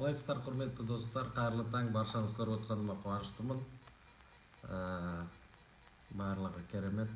Қалайсыздар, құрметті достар, қайырлы таң, баршаңыз көріп отқаныма қуаныштымын. Барлығы керемет.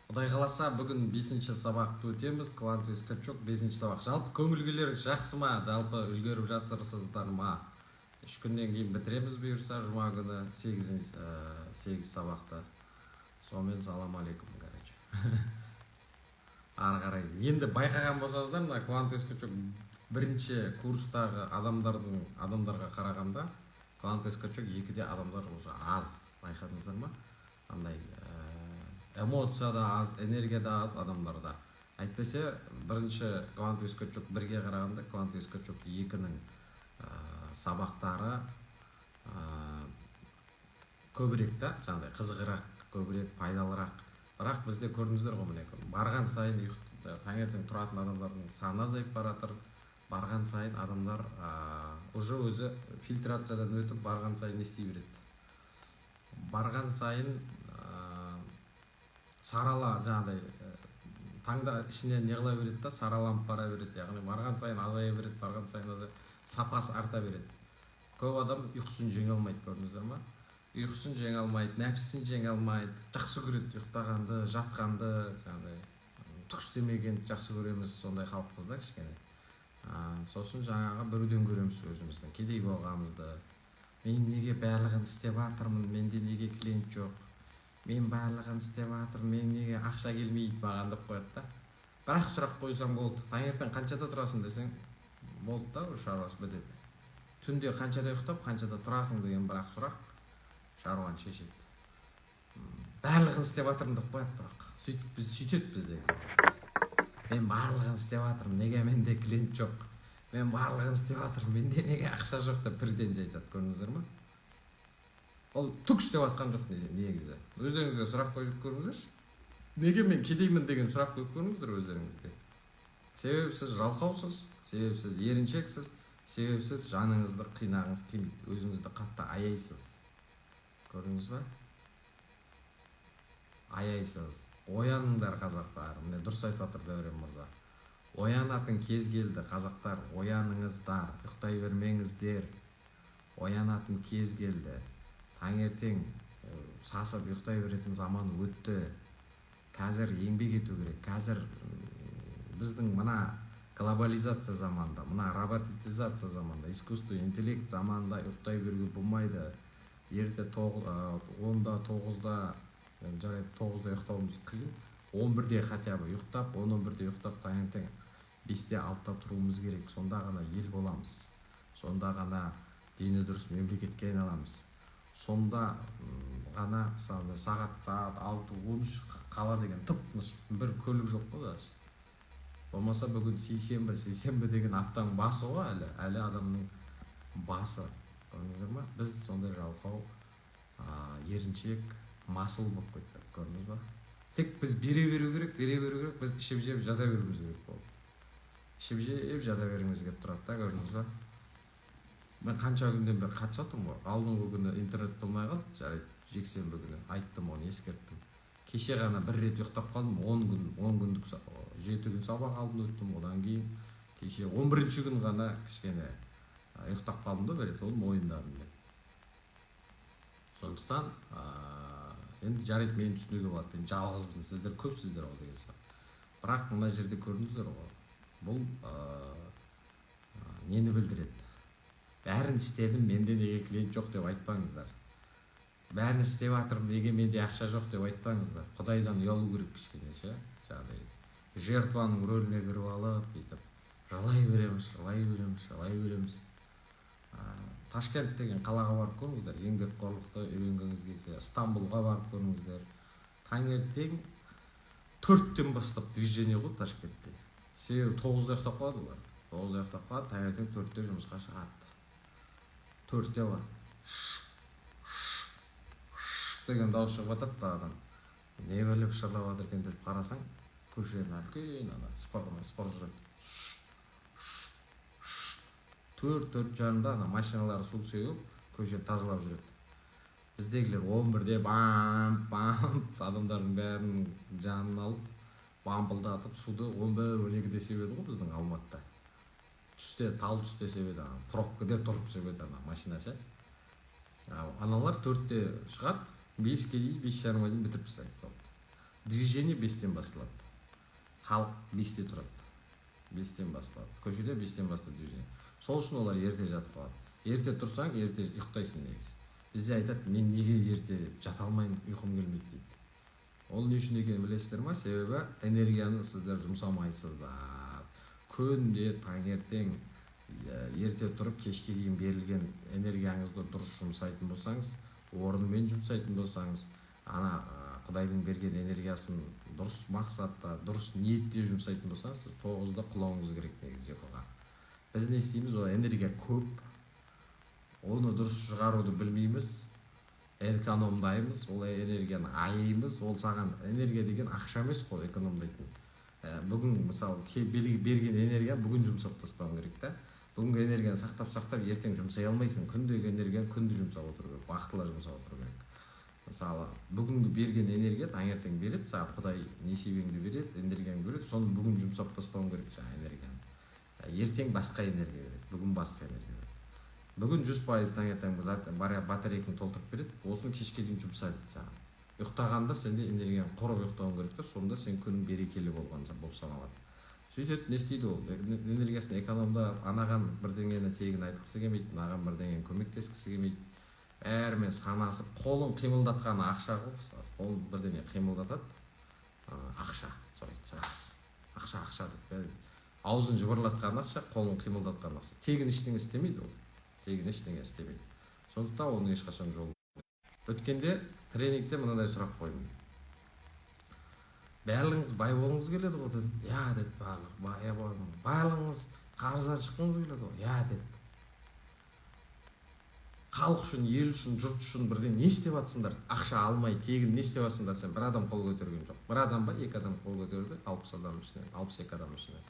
Құдай қаласа, бүгін 5-ші сабақты өтеміз. Квантовый скачок 5-ші сабақ. Жалпы көңіл-күйлеріңіз жақсы ма? Жалпы үлгеріп жатырсыздар ма? 3 күннен кейін бітіреміз бұйырса, жұма күні 8 сабақты. Сонымен салам алейкум, короче. Ары қарай. Енді байқаған болсаңыздар, мына квантовый скачок бірінші курстағы адамдарға қарағанда, квантовый скачок 2-де адамдар уже аз. Байқадыңыздар ма? Андай эмоция да аз, энергия да аз адамдарда. Әйтпесе, бірінші квантовый скачок 1-ге қарағанда, квантовый скачок 2-нің сабақтары көбірек та, жаңағыдай қызығырақ, көбірек, пайдалырақ. Бірақ бізде көрдіңіздер ғой, міне, барған сайын таңертең тұратын адамдардың саны азайып баратыр. Барған сайын адамдар уже өзі фильтрациядан өтіп, барған сайын не істей береді. Барған сайын сарала, жаңағыдай таңда ішіне не қыла береді да, сараланып бара береді. Яғни барған сайын азая береді, барған сайын сапасы арта береді. Көп адам ұйқысын жеңе алмайды, көрдіңіздер ма? Ұйқысын жеңе алмайды, нәпсісін жеңе алмайды, жақсы көреді ұйықтағанды, жатқанды, жаңағыдай түк істемегенді жақсы көреміз, сондай халықпыз да кішкене. Сосын жаңағы біруден көреміз өзіміздің кедей болғанымызды. Мен неге барлығын істеп жатырмын, менде неге клиент жоқ? Мен барлығын істеп жатырмын, мен неге ақша келмейді маған деп қояды да. Бірақ сұрақ қойсаң болды. Таңертең қаншада тұрасың десең, болды да, шаруасы бітеді. Түнде қаншада ұйықтап, қаншада тұрасың деген бірақ сұрақ шаруаны шешеді. Барлығын істеп жатырмын деп қояды бірақ. Сөйтеді бізде. Мен барлығын істеп жатырмын, неге менде клиент жоқ? Мен барлығын істеп жатырмын, менде неге ақша жоқ деп претензия айтады, көрдіңіздер ма? Ол түк істеп жатқан жоқ негізі. Өздеріңізге сұрақ қойып көріңіздерші. Неге мен кедеймін деген сұрақ қойып көріңіздер өздеріңізге. Себебі сіз жалқаусыз, себебі сіз еріншексіз, себебі сіз жаныңызды қинағыңыз келмейді, өзіңізді қатты аяйсыз. Көрдіңіз ба? Аяйсыз. Ояныңдар, қазақтар. Міне дұрыс айтып жатыр Дәурен мырза. Оянатын кез келді, қазақтар. Ояныңыздар, ұйықтай бермеңіздер. Оянатын кез келді. Таңертең сасып ұйықтай беретін заман өтті. Қазір еңбек ету керек. Қазір біздің мына глобализация заманында, мына роботизация заманында, искусственный интеллект заманында ұйықтай беруге болмайды. Ерте 10-да, 9-да, жарайды 9-да ұйықтауымыз қиын. 11-де хотя бы ұйықтап, 11-де ұйықтап, таңертең 5-те 6-та тұруымыз керек. Сонда ғана ел боламыз. Сонда ғана дені дұрыс мемлекетке айналамыз. Сонда ғана мысалы сағат 6-13 қала деген тып-тыныш, бір көлік жоқ қой даже. Болмаса бүгін сейсенбі деген аптаның басы ғой әлі адамның басы. Көрдіңіздер ма? Біз сондай жалқау, еріншек, масыл болып қойдық, көрдіңіз ба? Тек біз бере беру керек, біз ішіп жеп жата беруіміз керек болды. Ішіп жеп жата беруіміз келіп тұрады да, көрдіңіз ба? Мен қанша күнден бері қатысып жатырмын ғой. Алдыңғы күні интернет болмай қалды, жарайды, жексенбі күні айттым, оны ескерттім. Кеше ғана бір рет ұйықтап қалдым, 10 күндік 7 күн сабақ алдын өттім, одан кейін кеше 11-ші күн ғана кішкене ұйықтап қалдым да бір рет, оны мойындадым мен. Сондықтан енді жарайды, мен түсінуге болады, мен жалғызбын, сіздер көпсіздер ол деген сияқты. Бірақ мына жерде көрдіңіздер ғой, бұл нені білдіреді? Бәрін істедім, менде неге клиент жоқ деп айтпаңыздар. Бәрін істеп жатырмын, неге менде ақша жоқ деп айтпаңыздар. Құдайдан ұялу керек кішкене, ше? Жаңағыдай жертваның рөліне кіріп алып, бүйтіп жылай береміз. Ташкент деген қалаға барып көріңіздер, еңбекқорлықты үйренгіңіз келсе, Стамбулға барып көріңіздер. Таңертең 4-тен бастап движение ғой Ташкентте. Себебі 9-да ұйықтап қалады олар. 9-да ұйықтап қалады, таңертең 4-те жұмысқа шығады. 4-те бар. Деген дауыс шығып жатады да адам. Не біліп шырлап жатыр екен деп қарасаң, көшенің үлкен ана спор жүреді. 4 жарымда ана машиналар су сеуіп, көшені тазалап жүреді. Біздегілер 11-де бамп адамдардың бәрін жанын алып, бампылдатып суды 11-12-де себеді ғой біздің Алматыда. Түсте, тал түсте себеді, пробкада тұрып себеді ана машина ше. Аналар 4-те шығады, 5-ке дейін, 5:30-ға дейін бітіріп тастайды. Движение 5-тен басталады. Халық 5-те тұрады. 5-тен басталады. Көшеде 5-тен басталады движение. Сол үшін олар ерте жатып қалады. Ерте тұрсаң, ерте ұйықтайсың негізі. Бізде айтады, мен неге ерте жата алмаймын, ұйқым келмейді дейді. Ол не үшін екенін білесіздер ма? Себебі энергияны сіздер жұмсамайсыздар. Күнде таңертең ерте тұрып, кешке дейін берілген энергияңызды дұрыс жұмсайтын болсаңыз, орнымен жұмсайтын болсаңыз, ана Құдайдың берген энергиясын дұрыс мақсатта, дұрыс ниетте жұмсайтын болсаңыз, сіз 9-да құлауыңыз керек негізі ұйқыға. Біз не істейміз, ол энергия көп, оны дұрыс шығаруды білмейміз, экономдаймыз, ол энергияны айаймыз. Ол саған энергия деген ақша емес қой, экономдайтын. Бүгін мысалы берген энергия бүгін жұмсап тастауың керек та. Бүгінгі энергияны сақтап, ертең жұмсай алмайсың. Күндегі энергияны күнде жұмсап отыру керек, уақытылы жұмсап отыру керек. Мысалы, бүгінгі берген энергия таңертең береді, саған Құдай несібеңді береді, энергияны береді, соны бүгін жұмсап тастауың керек жаңа энергияны. Ертең басқа энергия береді, бүгін басқа энергия береді. Бүгін 100% таңертең батарейканы толтырып береді, осыны кешке дейін жұмса дейді саған. Ұйықтағанда сенде энергияны құрып ұйықтауың керек та, сонда сен күнің берекелі болып саналады. Сөйтеді, не істейді ол? Энергиясын экономдап, анаған бірдеңені тегін айтқысы келмейді, мынаған бірдеңені көмектескісі келмейді. Бәрімен санасып, қолын қимылдатқаны ақша ғой, қолын бірдеңе қимылдатады, ақша, ақша деп. Аузын жыбырлатқан ақша, қолын қимылдатқан ақша. Тегін ештеңе істемейді ол. Тегін ештеңе істемейді. Сондықтан оның ешқашан жолы. Өткенде тренингте мынадай сұрақ қойдым. Барлығыңыз бай болғыңыз келеді ғой дедім. Я деді барлығы. Барлығыңыз қарыздан шыққыңыз келеді ғой. Я деді. Халық үшін, ел үшін, жұрт үшін бірден не істеп жатсыңдар? Ақша алмай, тегін не істеп жатсыңдар? Сен бір адам қол көтерген жоқ. Бір адам ба, 2 адам қол көтерді, 60 адам ішінен, 62 адам ішінен.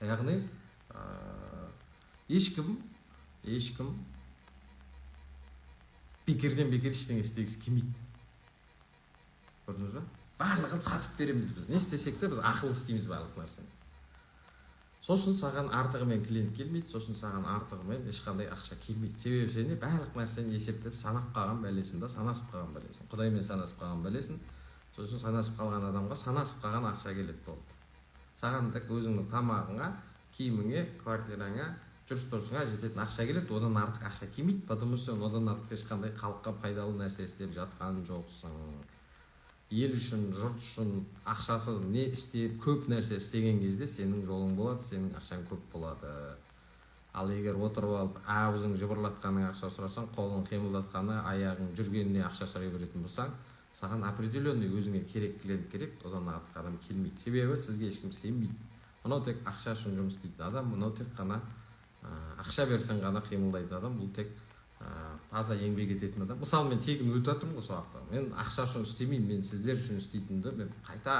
Яғни ешкім бекерден ештеңе істегісі келмейді. Көрдіңіз бе? Барлығын сатып береміз біз. Не істесек те біз ақыл істейміз барлық нәрсені. Сосын саған артығымен клиент келмейді, сосын саған артығымен ешқандай ақша келмейді. Себебі сен барлық нәрсені есептеп, санап қалған бәлесін да санасып қалған бәлесін. Құдаймен санасып қалған бәлесін, сосын санасып қалған адамға санасып қалған ақша келеді болды. Саған тек өзіңнің тамағыңа, киіміңе, квартираңа, жүріс-тұрысыңа жететін ақша келеді, одан артық ақша келмейді, потому что одан артық ешқандай халыққа пайдалы нәрсе істеп жатқан жоқсың. Ел үшін, жұрт үшін ақшасыз не істеп, көп нәрсе істеген кезде сенің жолың болады, сенің ақшаң көп болады. Ал егер отырып алып, аузың жыбырлатқаныңа ақша сұрасаң, қолың қимылдатқаны, аяғың жүргеніне ақша сұрай беретін болсаң, саған определенный өзіңе керек клиент керек, одан артық адам келмейді. Себебі сізге ешкім сенбейді. Мынау тек ақша үшін жұмыс істейтін адам, мынау тек қана ақша берсең ғана қимылдайтын адам, бұл тек таза еңбек ететін адам. Мысалы, мен тегін өтіп жатырмын ғой сабақта. Мен ақша үшін істемеймін, мен сіздер үшін істейтінді мен қайта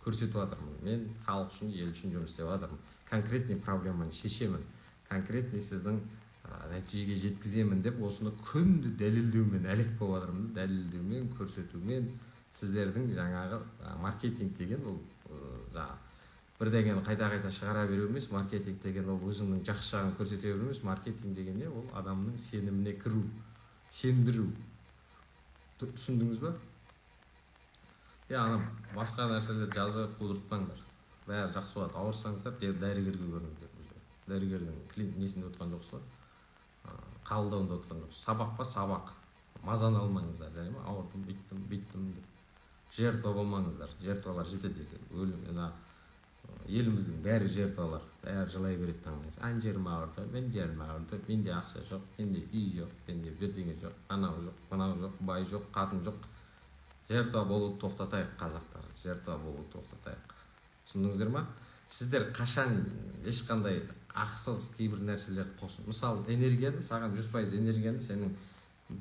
көрсетіп жатырмын. Мен халық үшін, ел үшін жұмыс істеп жатырмын. Конкретный проблеманы шешемін. Конкретный сіздің нәтижеге жеткіземін деп осыны күнді дәлелдеумен әлек болып жатырмын. Дәлелдеумен, көрсетумен сіздердің жаңағы маркетинг деген ол жаңағы бірдеңені қайта шығара беру емес. Маркетинг деген ол өзіңнің жақсы жағын көрсете беру емес. Маркетинг деген не? Ол адамның сеніміне кіру, сендіру. Түсіндіңіз ба? Ана басқа нәрселер жазып қудыртпаңдар. Бәрі жақсы болады. Ауырсаңыздар, дәрігерге көріңіздер. Дәрігердің клиент несінде отқан жоқсыз ғой. Қабылдауында отқан жоқсыз. Сабақ па сабақ. Мазаны алмаңыздар, және ма? Ауырдым, бүйттім деп. Жертва болмаңыздар. Жертвалар жетеді екен. Өлім, еліміздің бәрі жертвалар, бәрі жылай береді таңдайсыз. Ан жерім ауырды, мен жерім ауырды, менде ақша жоқ, менде үй жоқ, менде бірдеңе жоқ, анау жоқ, мынау жоқ, бай жоқ, қатын жоқ. Жертва болуды тоқтатайық, қазақтар, жертва болуды тоқтатайық. Түсіндіңіздер ма? Сіздер қашан ешқандай ақсыз кейбір нәрселерді қосын. Мысалы, энергияны, саған 100% энергияны сенің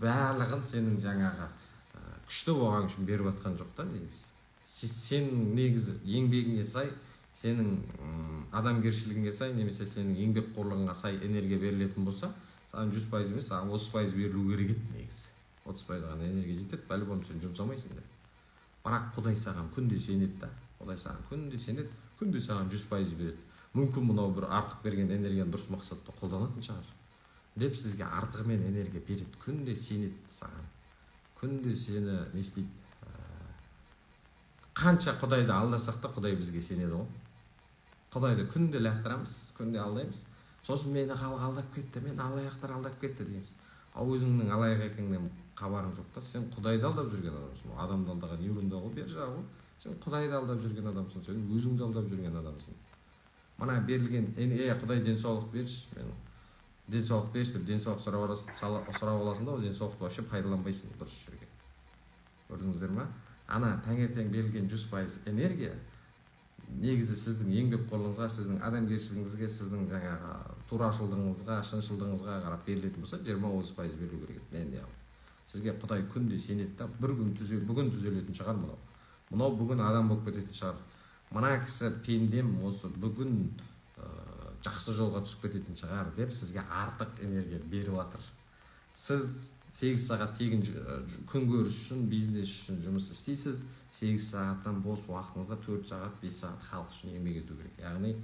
барлығын сенің жаңағы күшті болған үшін беріп жатқан жоқ та негізі. Сенің негізі еңбегіңе сай, сенің адамгершілігіңе сай, немесе сенің еңбекқорлығыңа сай энергия берілетін болса, саған 100% емес, саған 30% берілу керек еді негізі. 30% ғана энергия жетеді, по-любому сен жұмсамайсың деп. Бірақ Құдай саған күнде сенеді да. Құдай саған күнде сенеді, күнде саған 100% береді. Мүмкін мынау бір артық берген энергияны дұрыс мақсатта қолданатын шығар деп сізге артығымен энергия береді. Күнде сенеді саған. Күнде сені не істейді? Қанша Құдайды алдасақ та Құдай бізге сенеді ғой. Құдайды күнде лақтырамыз, күнде алдаймыз. Сосын мені халық алдап кетті, мен алаяқтар алдап кетті дейміз. Ал өзіңнің алаяқ екеніңнен хабарың жоқ та, сен Құдайды алдап жүрген адамсың. Адамды алдаған ерунда ғой, бер жағы ғой. Сен Құдайды алдап жүрген адамсың, сен өзіңді алдап жүрген адамсың. Мына берілген, Құдай денсаулық берші, мен денсаулық берші деп денсаулық сұрап аласың да, ол денсаулықты вообще пайдаланбайсың дұрыс жерге. Көрдіңіздер ма? Ана таңертең берілген 100% энергия негізі сіздің еңбекқорлығыңызға, сіздің адамгершілігіңізге, сіздің жаңағы турашылдығыңызға, шыншылдығыңызға қарап берілетін болса, 20-30% берілу керек. Менде сізге Құдай күнде сенеді да, бір күн бүгін түзелетін шығар мынау. Мынау бүгін адам болып кететін шығар. Мына кісі пендем осы бүгін жақсы жолға түсіп кететін шығар деп сізге артық энергия беріп жатыр. Сіз 8 сағат тегін күн көріс үшін, бизнес үшін жұмыс істейсіз. 8 сағаттан бос уақытыңызда 4 сағат, 5 сағат халық үшін еңбек ету керек. Яғни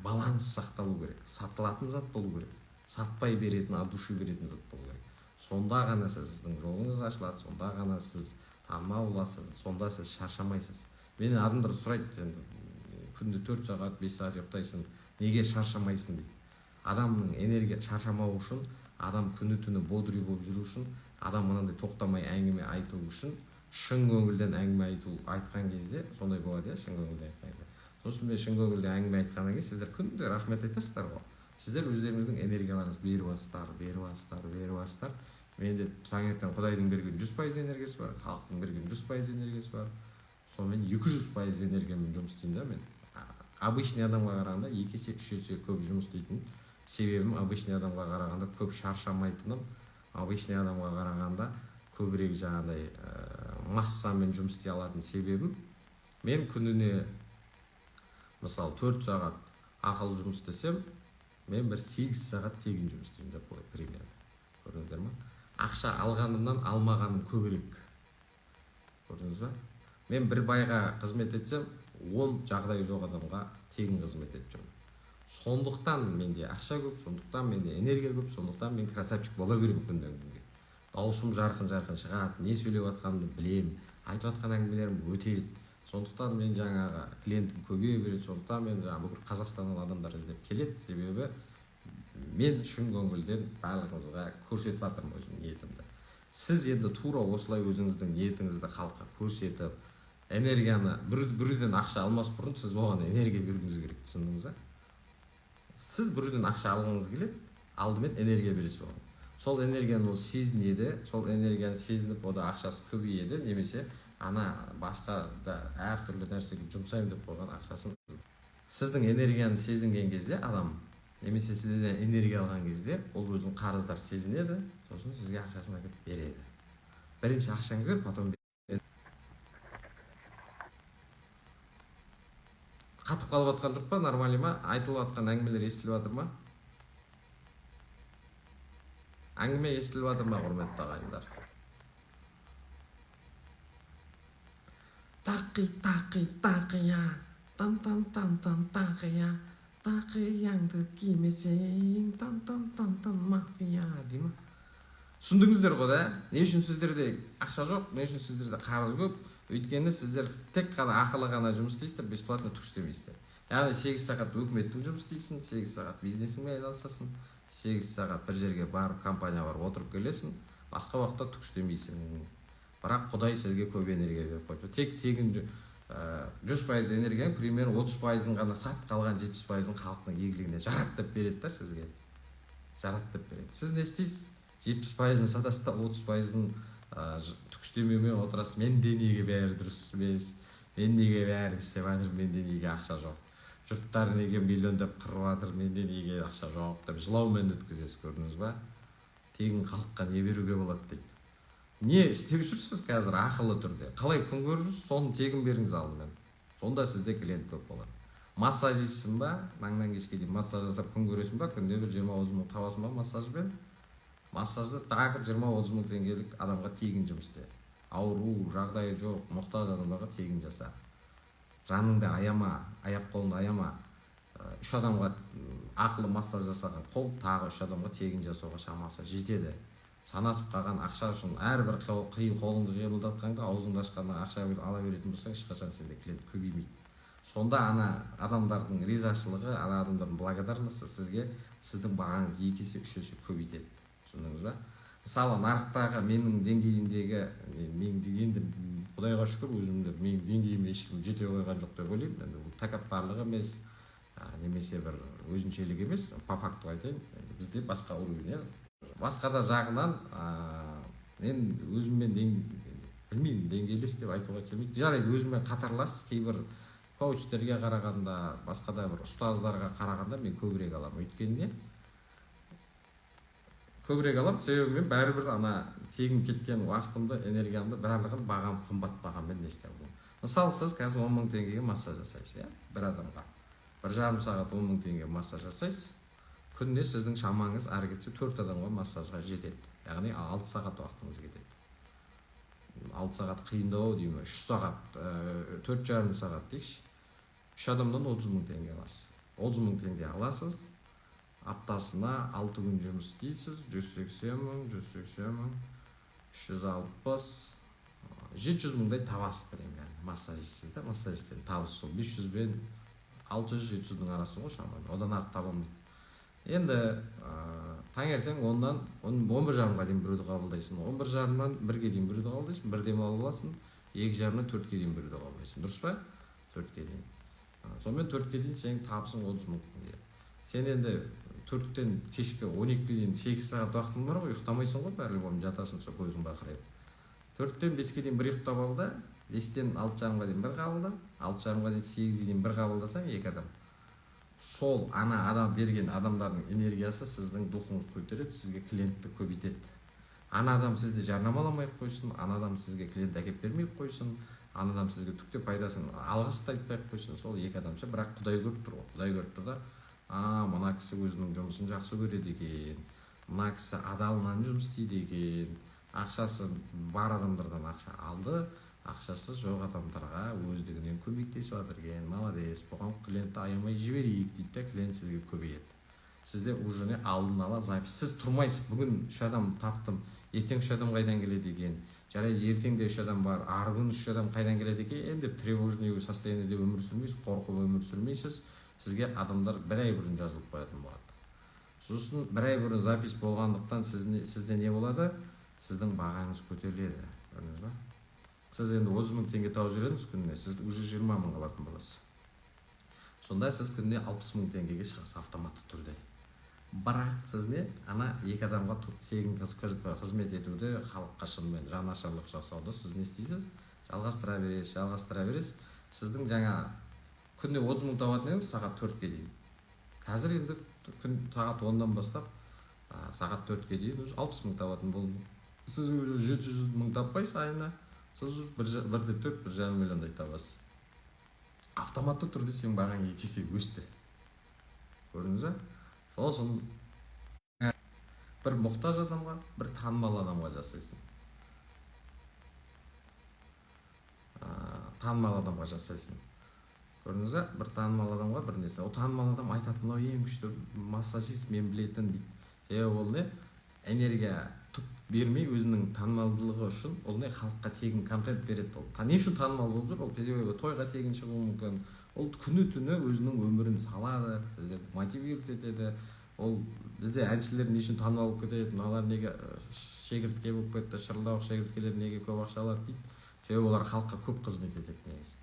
баланс сақталу керек. Сатылатын зат болу керек. Сатпай беретін, от души беретін зат болу керек. Сонда ғана сіздің жолыңыз ашылады, сонда ғана сіз танымал боласыз, сонда сіз шаршамайсыз. Мені адамдар сұрайды, күнде 4 сағат, 5 сағат ұйықтайсың, неге шаршамайсың дейді. Адамның энергия шаршамау үшін, адам күні-түні бодрый болып жүру үшін, адам мынандай тоқтамай әңгіме айту үшін, шын көңілден әңгіме айтқан кезде, сондай болады ya, шын көңілден айтқан кезде. Сосын мен шын көңілден әңгіме айтқаннан кейін сіздер күнде рахмет айтасыздар ғой. Сіздер өздеріңіздің энергияларыңызды беріп жатсыздар. Менде таңертең Құдайдың берген 100% энергиясы бар, халықтың берген 100% энергиясы бар. Сонымен 200% энергиямен жұмыс істеймін да мен. Обычный адамға қарағанда 2 есе 3 есе көп жұмыс істейтін себебім, обычный адамға қарағанда көп шаршамайтыным, обычный адамға қарағанда көбірек жаңағыдай массамен жұмыс істей алатын себебім, мен күніне мысалы 4 сағат ақылы жұмыс істесем, мен бір 8 сағат тегін жұмыс істеймін деп қой, примерно. Көрдіңіздер ма? Ақша алғанымнан алмағаным көбірек. Көрдіңіз ба? Мен бір байға қызмет етсем, 10 жағдай жоқ адамға тегін қызмет етіп жүрмін. Сондықтан менде ақша көп, сондықтан менде энергия көп, сондықтан мен красавчик бола беремін күннен күнге. Дауысым жарқын-жарқын шығады, не сөйлеп жатқанымды білемін, айтып жатқан әңгімелерім өтеді. Сондықтан мен жаңағы клиентім көбейе береді, сондықтан мен бүкіл Қазақстаннан адамдар іздеп келеді, себебі мен шын көңілден барлығыңызға көрсетіп жатырмын өзімнің ниетімді. Сіз енді тура осылай өзіңіздің ниетіңізді халыққа көрсетіп, энергияны біреуден ақша алмас бұрын сіз оған энергия беруіңіз керек, түсіндіңіз ба? Сіз біреуден ақша алғыңыз келеді, алдымен энергия бересіз оған. Сол энергияны ол сезінеді, сол энергияны сезініп, ода ақшасы көбейеді, немесе ана басқа да әртүрлі нәрсеге жұмсаймын деп қойған ақшасын. Сіздің энергияны сезінген кезде адам, немесе сізден энергия алған кезде, ол өзінің қарыздар сезінеді, сосын сізге ақшасын әкеліп береді. Бірінші ақшаны көр, потом қатып қалып жатқан жоқ па, нормально ма? Айтылып жатқан әңгімелер естіліп жатыр ма? Әңгіме естіліп жатыр ма, құрметті ағайындар? Тақия, тақия, тақияңды кимесең, мафия, дей ма? Түсіндіңіздер ғой да? Не үшін сіздерде ақша жоқ, не үшін сіздерде қарыз көп? Өйткені сіздер тек қана ақылы ғана жұмыс істейсіздер, бесплатно түк істемейсіздер. Яғни 8 сағат өкіметтің жұмыс істейсің, 8 сағат бизнесіңмен айналысасың, 8 сағат бір жерге барып, компания барып отырып келесің, басқа уақытта түк істемейсің. Бірақ Құдай сізге көп энергия беріп қойды. Тек тегін 100% энергияның примерно 30%-ын ғана сатып, қалған 70%-ын халықтың игілігіне жараттып береді да сізге. Жараттып береді. Сіз не істейсіз? 70%-ын сатасыз да 30%-ын түк істемеумен отырасыз. Менде неге бәрі дұрыс емес? Мен неге бәрі істеп жатыр? Менде неге ақша жоқ? Жұрттар неге миллиондап қырып жатыр? Менде неге ақша жоқ? Деп жылаумен өткізесіз, көрдіңіз ба? Тегін халыққа не беруге болады дейді. Не істеп жүрсіз қазір ақылы түрде? Қалай күн көріп жүрсіз? Соны тегін беріңіз алдымен. Сонда сізде клиент көп болады. Массажистсің ба? Таңнан кешке дейін массаж жасап күн көресің ба? Күнде бір 20-30 мың табасың ба массажбен? Массажды тағы 20-30 мың теңгелік адамға тегін жұмыс істе. Ауру, жағдайы жоқ, мұқтаж адамдарға тегін жаса. Жаныңды аяма, аяқ қолыңды аяма. 3 адамға ақылы массаж жасаған қол тағы 3 адамға тегін жасауға шамасы жетеді. Санасып қалған ақша үшін әрбір қолыңды қимылдатқанда, аузыңды ашқанда ақша ала беретін болсаң, ешқашан сенде клиент көбеймейді. Сонда адамдардың ризашылығы, адамдардың благодарності сізге сіздің бағаңыз 2 есе 3 есе көбейтеді. Түсіндіңіз ба? Мысалы, нарықтағы менің деңгейімдегі, енді Құдайға шүкір, өзімді менің деңгейіме ешкім жете қойған жоқ деп ойлаймын. Енді бұл тәкаппарлық емес, немесе бір өзімшелік емес, по факту айтайын. Бізде басқа уровень. Басқада жағынан мен өзіммен білмеймін, деңгейлес деп айтуға келмейді. Жарайды, өзіммен қатарлас, кейбір коучтерге қарағанда, басқада бір ұстаздарға қарағанда мен көбірек аламын. Өйткені көбірек аламын, себебі мен бәрібір тегін кеткен уақытымды, энергиямды барлығын бағам қымбат бағамен не істеймін. Мысалы, сіз қазір 10 мың теңгеге массаж жасайсыз, бір адамға. 1,5 сағат 10 мың теңге массаж жасайсыз. Күнде сіздің шамаңыз әрі кетсе 4 адамға массажға жетеді. Яғни 6 сағат уақытыңыз кетеді. 6 сағат қиындау деймін, 3 сағат, 4,5 сағат дейікші. 3 адамнан 30 мың теңге аласыз. 30 мың теңге аласыз. Аптасына 6 күн жұмыс істейсіз. 180 мың, 180 мың, 360, 700 мыңдай табасыз примерно. Массажистсіз да, массажистен табысы сол 500 бен 600-700-дің арасы ғой шамамен. Одан артық таба алмайды. Енді таңертең 10-нан 11:30-ға дейін біреуді қабылдайсың. 11:30-нан 1-ге дейін біреуді қабылдайсың, 1-ден аласың, 2:30-нан 4-ге дейін біреуді қабылдайсың. Дұрыс па? 4-ге дейін. Сонымен 4-ге дейін сенің табысың 30 мың теңге. Сен енді 4-тен кешкі 12-ге дейін 8 сағат уақытың бар ғой, ұйықтамайсың ғой, бәрі жатасың, сол көзің бақырайып. 4-тен 5-ге дейін 1 ұйықтап ал да, 5-тен 6:30-ға дейін 1 қабылда, 6:30-ға дейін 8-ге дейін 1 қабылдасаң 2 адам. Сол адам берген адамдардың энергиясы сіздің духыңызды көтереді, сізге клиентті көбейтеді. Адам сізді жарнамаламай қойсын, адам сізге клиент әкеп бермей қойсын, адам сізге түкте пайдасын алғыс айтпай қойсын, сол 2 адамша, бірақ Құдай көріп тұр ғой. Құдай көріп тұр да, мына кісі өзінің жұмысын жақсы көреді екен, мына кісі адалынан жұмыс істейді екен, ақшасы бар адамдардан ақша алды, ақшасы жоқ адамдарға өздігінен көмектесіп жатыр екен, молодец, бұған клиентті аямай жіберейік дейді де, клиент сізге көбейеді. Сізде уже алдын ала запись. Сіз тұрмайсыз, бүгін 3 адам таптым, ертең 3 адам қайдан келеді екен, жарайды ертеңде 3 адам бар, арғы күні 3 адам қайдан келеді екен деп тревожный состояниеде өмір сүрмейсіз, қорқып өмір сүрмейсіз. Сізге адамдар 1 ай бұрын жазылып қоятын болады. Сосын 1 ай бұрын запись болғандықтан сізде не болады? Сіздің бағаңыз көтеріледі. Көрдіңіз ба? Сіз енді 30 мың теңге тауып жүреміз күніне, сіз уже 20 мың алатын боласыз. Сонда сіз күніне 60 мың теңгеге шығасыз автоматты түрде. Бірақ сіз 2 адамға тегін қызмет етуді, халыққа шынымен жанашырлық жасауды сіз не істейсіз? Жалғастыра бересіз. Сіздің жаңа күніне 30 мың табатын едіңіз сағат 4-ге дейін. Қазір енді күн сағат 10-дан бастап сағат 4-ге дейін 60 мың табатын болды. Сіз 700 мың таппайсыз айына. Сіз 1,4, 1,5 миллиондай табасыз. Автоматты түрде сен бағаң 2 есе өсті. Көрдіңіз ба? Сосын бір мұқтаж адамға, бір танымал адамға жасайсың. Танымал адамға жасайсың. Көрдіңіз ба? Бір танымал адамға бір нәрсе. О танымал адам айтатын, "Мынау ең күшті массажист, мен білетін" дейді. Себебі ол энергия түк бермей өзінің танымалдылығы үшін ол халыққа тегін контент береді. Ол не үшін танымал болып жүр? Ол тойға тегін шығуы мүмкін. Ол күні-түні өзінің өмірін салады, сіздерді мотивировать етеді. Ол бізде әншілер не үшін танымал болып кетеді? Мыналар неге шегіртке болып кетті, шырылдауық шегірткелер неге көп ақша алады дейді. Себебі олар халыққа көп қызмет етеді негізі.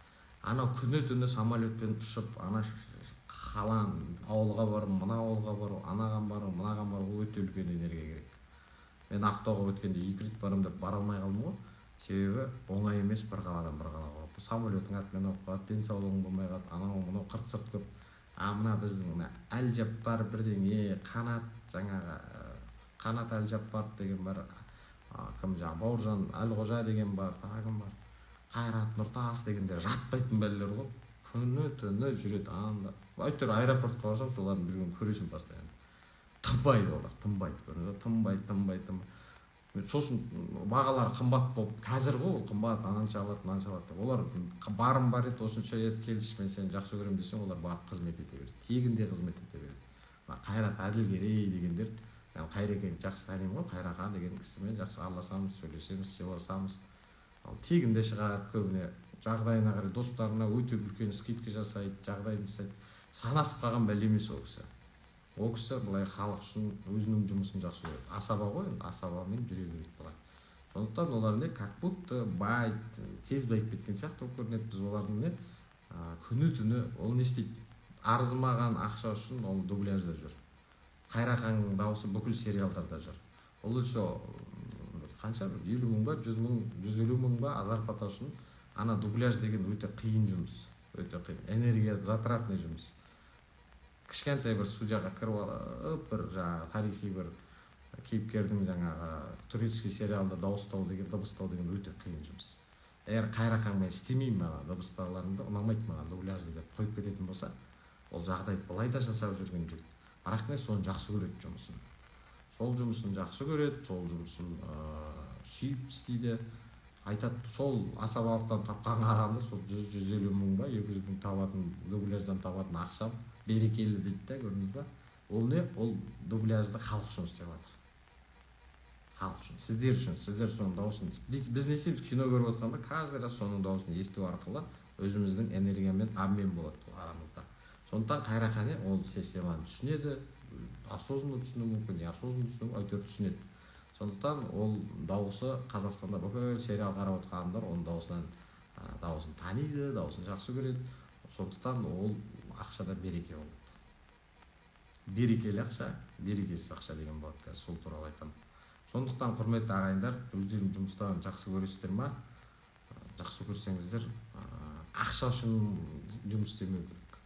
Анау күні түні самолетпен ұшып ана қалан ауылға барып мына ауылға барып анаған барып мынаған барып ол өте үлкен энергия керек. Мен Ақтауға өткенде 2 рет барам деп бара алмай қалдым ғой. Себебі оңай емес, бір қаладан бір қалаға барып. Самолеттің артымен алып қалады, денсаулығың болмай қалады, анау мынау қырт-сырт көп. Мына біздің мына Әлжаппар бірдеңе, Қанат Әлжаппар деген бар. Кім жаңағы Бауыржан Әлқожа деген бар, тағы кім бар? Қайрат Нұртас дегендер жатпайтын бәлелер ғой. Күні түні жүреді анда. Әйтеуір аэропортқа барсам солардың жүргенін көресің постоянно. Тынбайды олар, тынбайды. Сосын бағалары қымбат болып, қазір ғой ол қымбат, ананша алады деп. Олар барым бар еді, осынша еді, келіс, мен сені жақсы көремін десең, олар барып қызмет ете береді. Тегінде қызмет ете береді. Қайрат Әділгерей дегендер, мен Қайрекеңді жақсы танимын ғой, Қайрақа деген кісімен жақсы араласамыз, сөйлесеміз, сыйласамыз. Ал тегінде шығады көбіне, жағдайына қарай достарына өте үлкен скидка жасайды, жағдайын жасайды. Санасып қалған бәле емес ол кісі. Ол кісі былай халық үшін өзінің жұмысын жақсы көреді. Асаба ғой, асабамен жүре береді былай. Сондықтан олар не как будто бай, тез байып кеткен сияқты болып көрінеді. Біз олардың не күні түні ол не істейді? Арзымаған ақша үшін ол дубляжда жүр. Қайрақаңның дауысы бүкіл сериалдарда жүр. Ол үшін қанша 50 мың ба, 100 мың, 150 мың ба зарплата үшін ана дубляж деген өте қиын жұмыс. Өте қиын. Энергия затратный жұмыс. Кішкентай бір студияға кіріп алып, бір жаңағы тарихи бір кейіпкердің жаңағы турецкий сериалда дауыстау деген, дыбыстау деген өте қиын жұмыс. Егер Қайрақаңмен істемеймін, маған дыбыстауларымды ұнамайды маған дубляжды деп қойып кететін болса, ол жағдайды былай да жасап жүрген жігіт. Бірақ не соны жақсы көреді жұмысын. Сол жұмысын жақсы көреді, сол жұмысын сүйіп істейді. Айтады, сол асабалықтан тапқан қарағанда сол 100-150 мың ба, 200 мың табатын, дубляждан табатын ақшам берекелі дейді да, көрдіңіз ба? Ол не? Ол дубляжды халық үшін істеп жатыр. Халық үшін, сіздер үшін, сіздер соның дауысын. Біз не істейміз? Кино көріп отқанда каждый раз соның дауысын есту арқылы өзіміздің энергиямен обмен болады бұл арамызда. Сондықтан Қайрақане ол системаны түсінеді, осознанно түсіну мүмкін, неосознанно түсіну, әйтеуір түсінеді. Сондықтан ол дауысы Қазақстанда бүкіл сериал қарап отқандар оның дауысын таниды, дауысын жақсы көреді. Сондықтан ол ақшада береке болады. Берекелі ақша, берекесіз ақша деген болады, қазір сол туралы айтамын. Сондықтан құрметті ағайындар, өздерінің жұмыстарын жақсы көресіздер ма? Жақсы көрсеңіздер, ақша үшін жұмыс істемеу керек.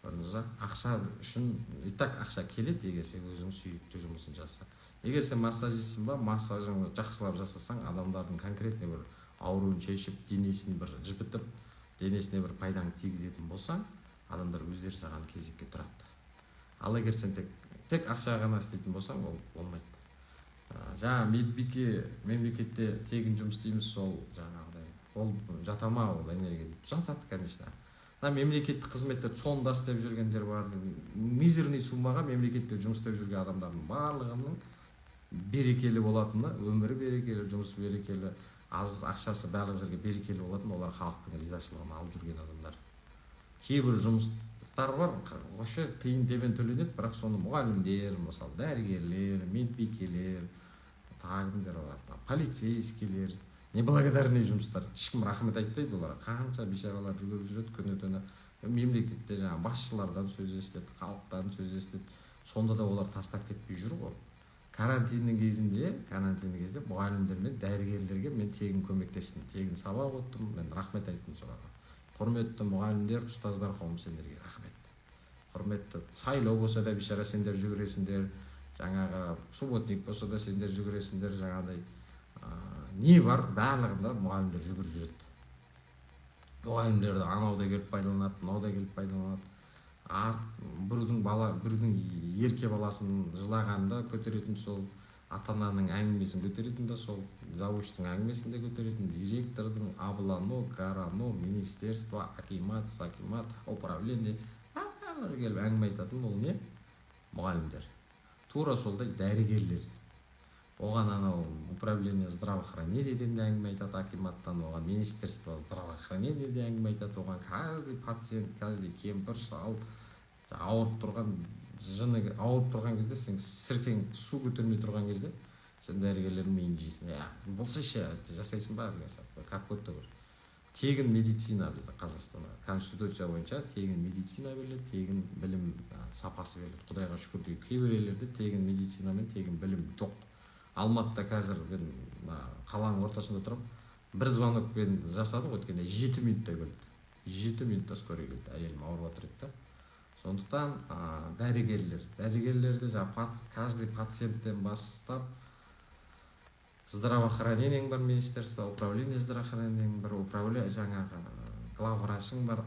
Көрдіңіз ба? Ақша үшін и так ақша келеді, егер сен өзің сүйікті жұмысын жасасаң. Егер сен массажистсің ба, массажыңды жақсылап жасасаң, адамдардың конкретный бір ауруын шешіп, денесін бір жібітіп, денесіне бір пайдаң тигізетін болсаң, адамдар өздері саған кезекке тұрады. Ал егер сен тек ақша ғана істейтін болсаң, ол болмайды. Жаңа мемлекетте тегін жұмыс істейміз, сол жаңағыдай. Ол жата ма ол энергия дейді. Жатады, конечно. Мемлекеттік қызметте сонда істеп жүргендер бар. Мизерный суммаға мемлекетте жұмыс істеп жүрген адамдардың барлығының берекелі болатыны, өмірі берекелі, жұмысы берекелі, аз ақшасы барлық жерге берекелі болатын, олар халықтың ризашылығын алып жүрген адамдар. Кейбір жұмыстар бар, вообще тиын тебен төленеді, бірақ соны мұғалімдер, мысалы дәрігерлер, медбикелер, тағымдар бар, полицейскийлер, неблагодарный жұмыстар. Ешкім рахмет айтпайды оларға. Қанша бейшаралар жүгіріп жүреді күні түні. Мемлекетте жаңа басшылардан сөз естеді, халықтан сөз естеді. Сонда да олар тастап кетпей жүр ғой. Карантиннің кезінде мұғалімдер мен дәрігерлерге мен тегін көмектестім, тегін сабақ өттім, мен рахмет айттым соларға. Құрметті мұғалімдер, ұстаздар қауым, сендерге рахмет. Құрметті сайлау болса да бейшара сендер жүгіресіңдер, жаңағы субботник болса да сендер жүгіресіңдер, жаңағыдай не бар, барлығында мұғалімдер жүгіріп жүреді. Мұғалімдерді анау да келіп пайдаланады, мынау да келіп пайдаланады. Біреудің ерке баласын жылағанда көтеретін сол ата-ананың әңгімесін көтеретін да сол завучтың әңгімесін де көтеретін, директордың аблано, гарано, министерство, акимат, управление барлығы келіп әңгіме айтатын, ол не? Мұғалімдер. Тура солдай дәрігерлер. Оған анау управление здравоохранениеден де әңгіме айтады, акиматтан, оған министерство здравоохранения де әңгіме айтады, оған каждый пациент, каждый кемпір, шал ауырып тұрған, жыны ауырып тұрған кезде, сен сіркең су көтермей тұрған кезде, сен дәрігерлердің миын жейсің. Болса ше, жасайсың ба, как будто бір. тегін медицина бізде Қазақстанда. Конституция бойынша тегін медицина беріледі, тегін білім сапасы беріледі. Құдайға шүкір дейді. Кейбір елдерде тегін медицина мен тегін білім жоқ. Алматыда қазір мен қаланың ортасында тұрып, бір звонокпен жасадым, өткенде 7 минутта келді. 7 минутта скорый келді. Әйелім ауырып отыр еді. Сондықтан дәрігерлерді каждый пациенттен бастап здравоохранениең бар, министерство, управление здравоохранениең бар, управление жаңағы главврачың бар,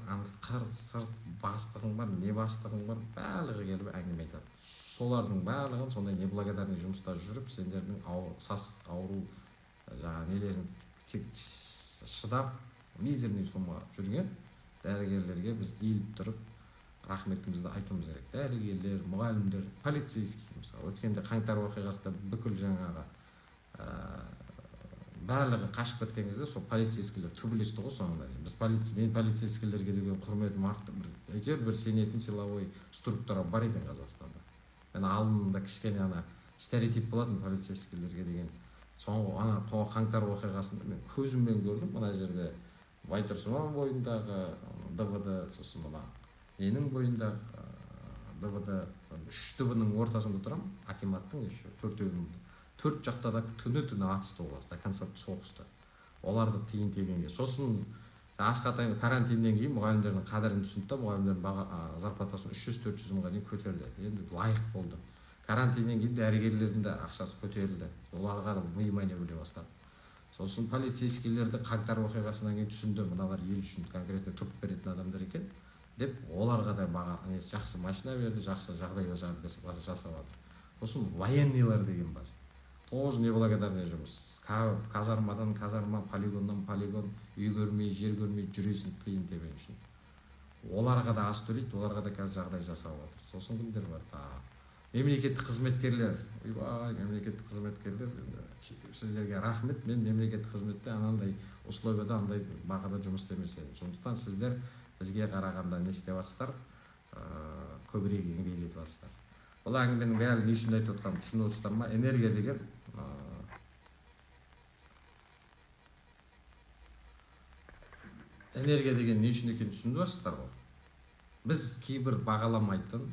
сырт бастығың бар, не бастығың бар, барлығы келіп әңгіме айтады. Солардың барлығын сондай неблагодарный жұмыста жүріп, сендердің сасық ауру нелерін шыдап, мизерный сумма жүрген дәрігерлерге біз иіліп тұрып рахметімізді айтуымыз керек. Дәрігерлер, мұғалімдер, полицейский мысалы. Өткенде қаңтар оқиғасында бүкіл жаңағы барлығы қашып кеткен кезде сол полицейскийлер төбелесті ғой соңында. Мен полицейскийлерге деген құрметім артты. Әйтеуір бір сенетін силовой структура бар екен Қазақстанда. Мен алдында кішкене стереотип болатын полицейскийлерге деген. Соңғы қаңтар оқиғасында мен көзіммен көрдім. Мына жерде Байтұрсынов бойындағы ДВД, сосын менің бойындағы ДВД, 3 ДВ-ның ортасында тұрам, акиматтың еще 4-еуінің. 4 жақта да түні атысты олар, до конца соғысты. Оларды тиын тегенге. Сосын Асхат карантиннен кейін мұғалімдердің қадірін түсінді, мұғалімдердің зарплатасын 300-400 мыңға дейін көтерілді. Енді лайық болды. Карантиннен кейін дәрігерлердің де ақшасы көтерілді. Оларға да внимание бөле бастады. Сосын полицейскийлерді қаңтар оқиғасынан кейін түсінді, мыналар ел үшін конкретно тұрып беретін адамдар екен деп, оларға да жақсы машина берді, жақсы жағдай жасап жатыр. Сосын военныйлар деген бар. Тоже неблагодарный жұмыс. Казармадан казарма, полигоннан полигон, үй көрмей, жер көрмей жүресің тиын тебен үшін. Оларға да аз төлейді, оларға да қазір жағдай жасап жатыр. Сосын кімдер бар? Мемлекеттік қызметкерлер. Мемлекеттік қызметкерлер, сіздерге рахмет. Мен мемлекеттік қызметте анандай условияда, андай бағада жұмыс істемес едім. Сондықтан сіздер бізге қарағанда не істеп жатсыздар? Көбірек еңбек етіп жатсыздар. Бұл әңгіменің бәрін не үшін айтып отырғанымды түсініп отырсыздар ма? Энергия деген не үшін екенін түсініп отырсыздар ғой. Біз кейбір бағаламайтын,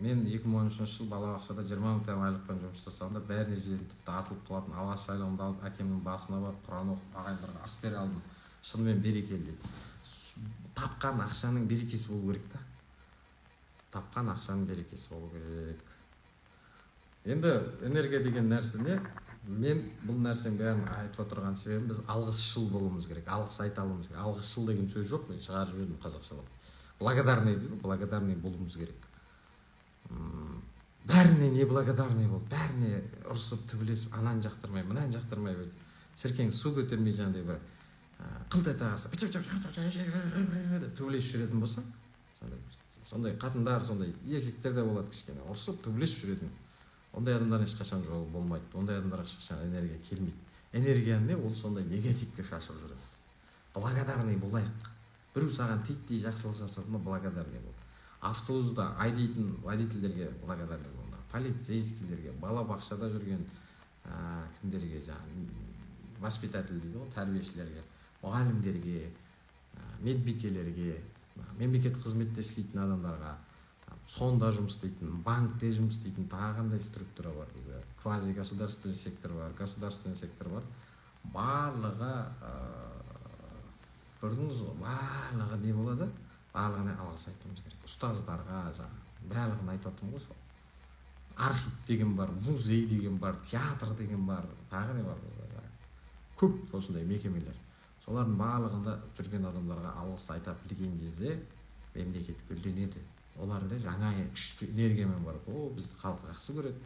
мен 2013 жыл балабақшада 20 мың айлықпен жұмыс жасағанда бәріне жерін тіпті артылып қалатын, алғаш сайлауымды алып әкемнің басына барып Құран оқып ағайындарға ас бере алдым. Шынымен берекелі. Тапқан ақшаның берекесі болу керек та. Тапқан ақшаның берекесі болу керек. Енді энергия деген нәрсе не? Мен бұл нәрсенің бәрін айтып отырған себебім, біз алғысшыл болуымыз керек, алғыс айта алуымыз керек. Алғысшыл деген сөз жоқ, мен шығарып жібердім қазақшалап. Благодарный дейді, благодарный болуымыз керек. Бәріне не благодарный бол, бәріне ұрсып төбелесіп, ананы жақтырмай, мынаны жақтырмай берді. Сіркең су көтермей жаңағыдай бір қылтай тағасы төбелесіп жүретін болса, сондай қатындар, сондай еркектер де болады кішкене, ұрсып төбелесіп жүретін. Ондай адамдар ешқашан жолы болмайды. Ондай адамдарға ешқашан энергия келмейді. Энергияны ол сондай негативке шашып жүреді. Благодарный болайық. Біреу саған титтей жақсылық жасады ма, благодарный бол. Автобуста айдайтын водительдерге благодарный бол. Полицейскийлерге, балабақшада жүрген кімдерге, воспитатель дейді ғой, тәрбиешілерге, мұғалімдерге, медбикелерге, мемлекеттік қызметте істейтін адамдарға, сонда жұмыс істейтін, банкте жұмыс істейтін тағандай структура бар. Квази государственный сектор бар, государственный сектор бар. Барлығы көрдіңіз ғой, барлығы не болады? Барлығына алғыс айтуымыз керек. Ұстаздарға, барлығын айтып отырмын ғой сол. Архив деген бар, музей деген бар, театр деген бар, тағы не бар. Көп осындай мекемелер. Солардың барлығында жүрген адамдарға алғыс айта білген кезде мемлекет гүлденеді. Оларда жаңа күшті энергиямен бар. Бізді халық жақсы көреді.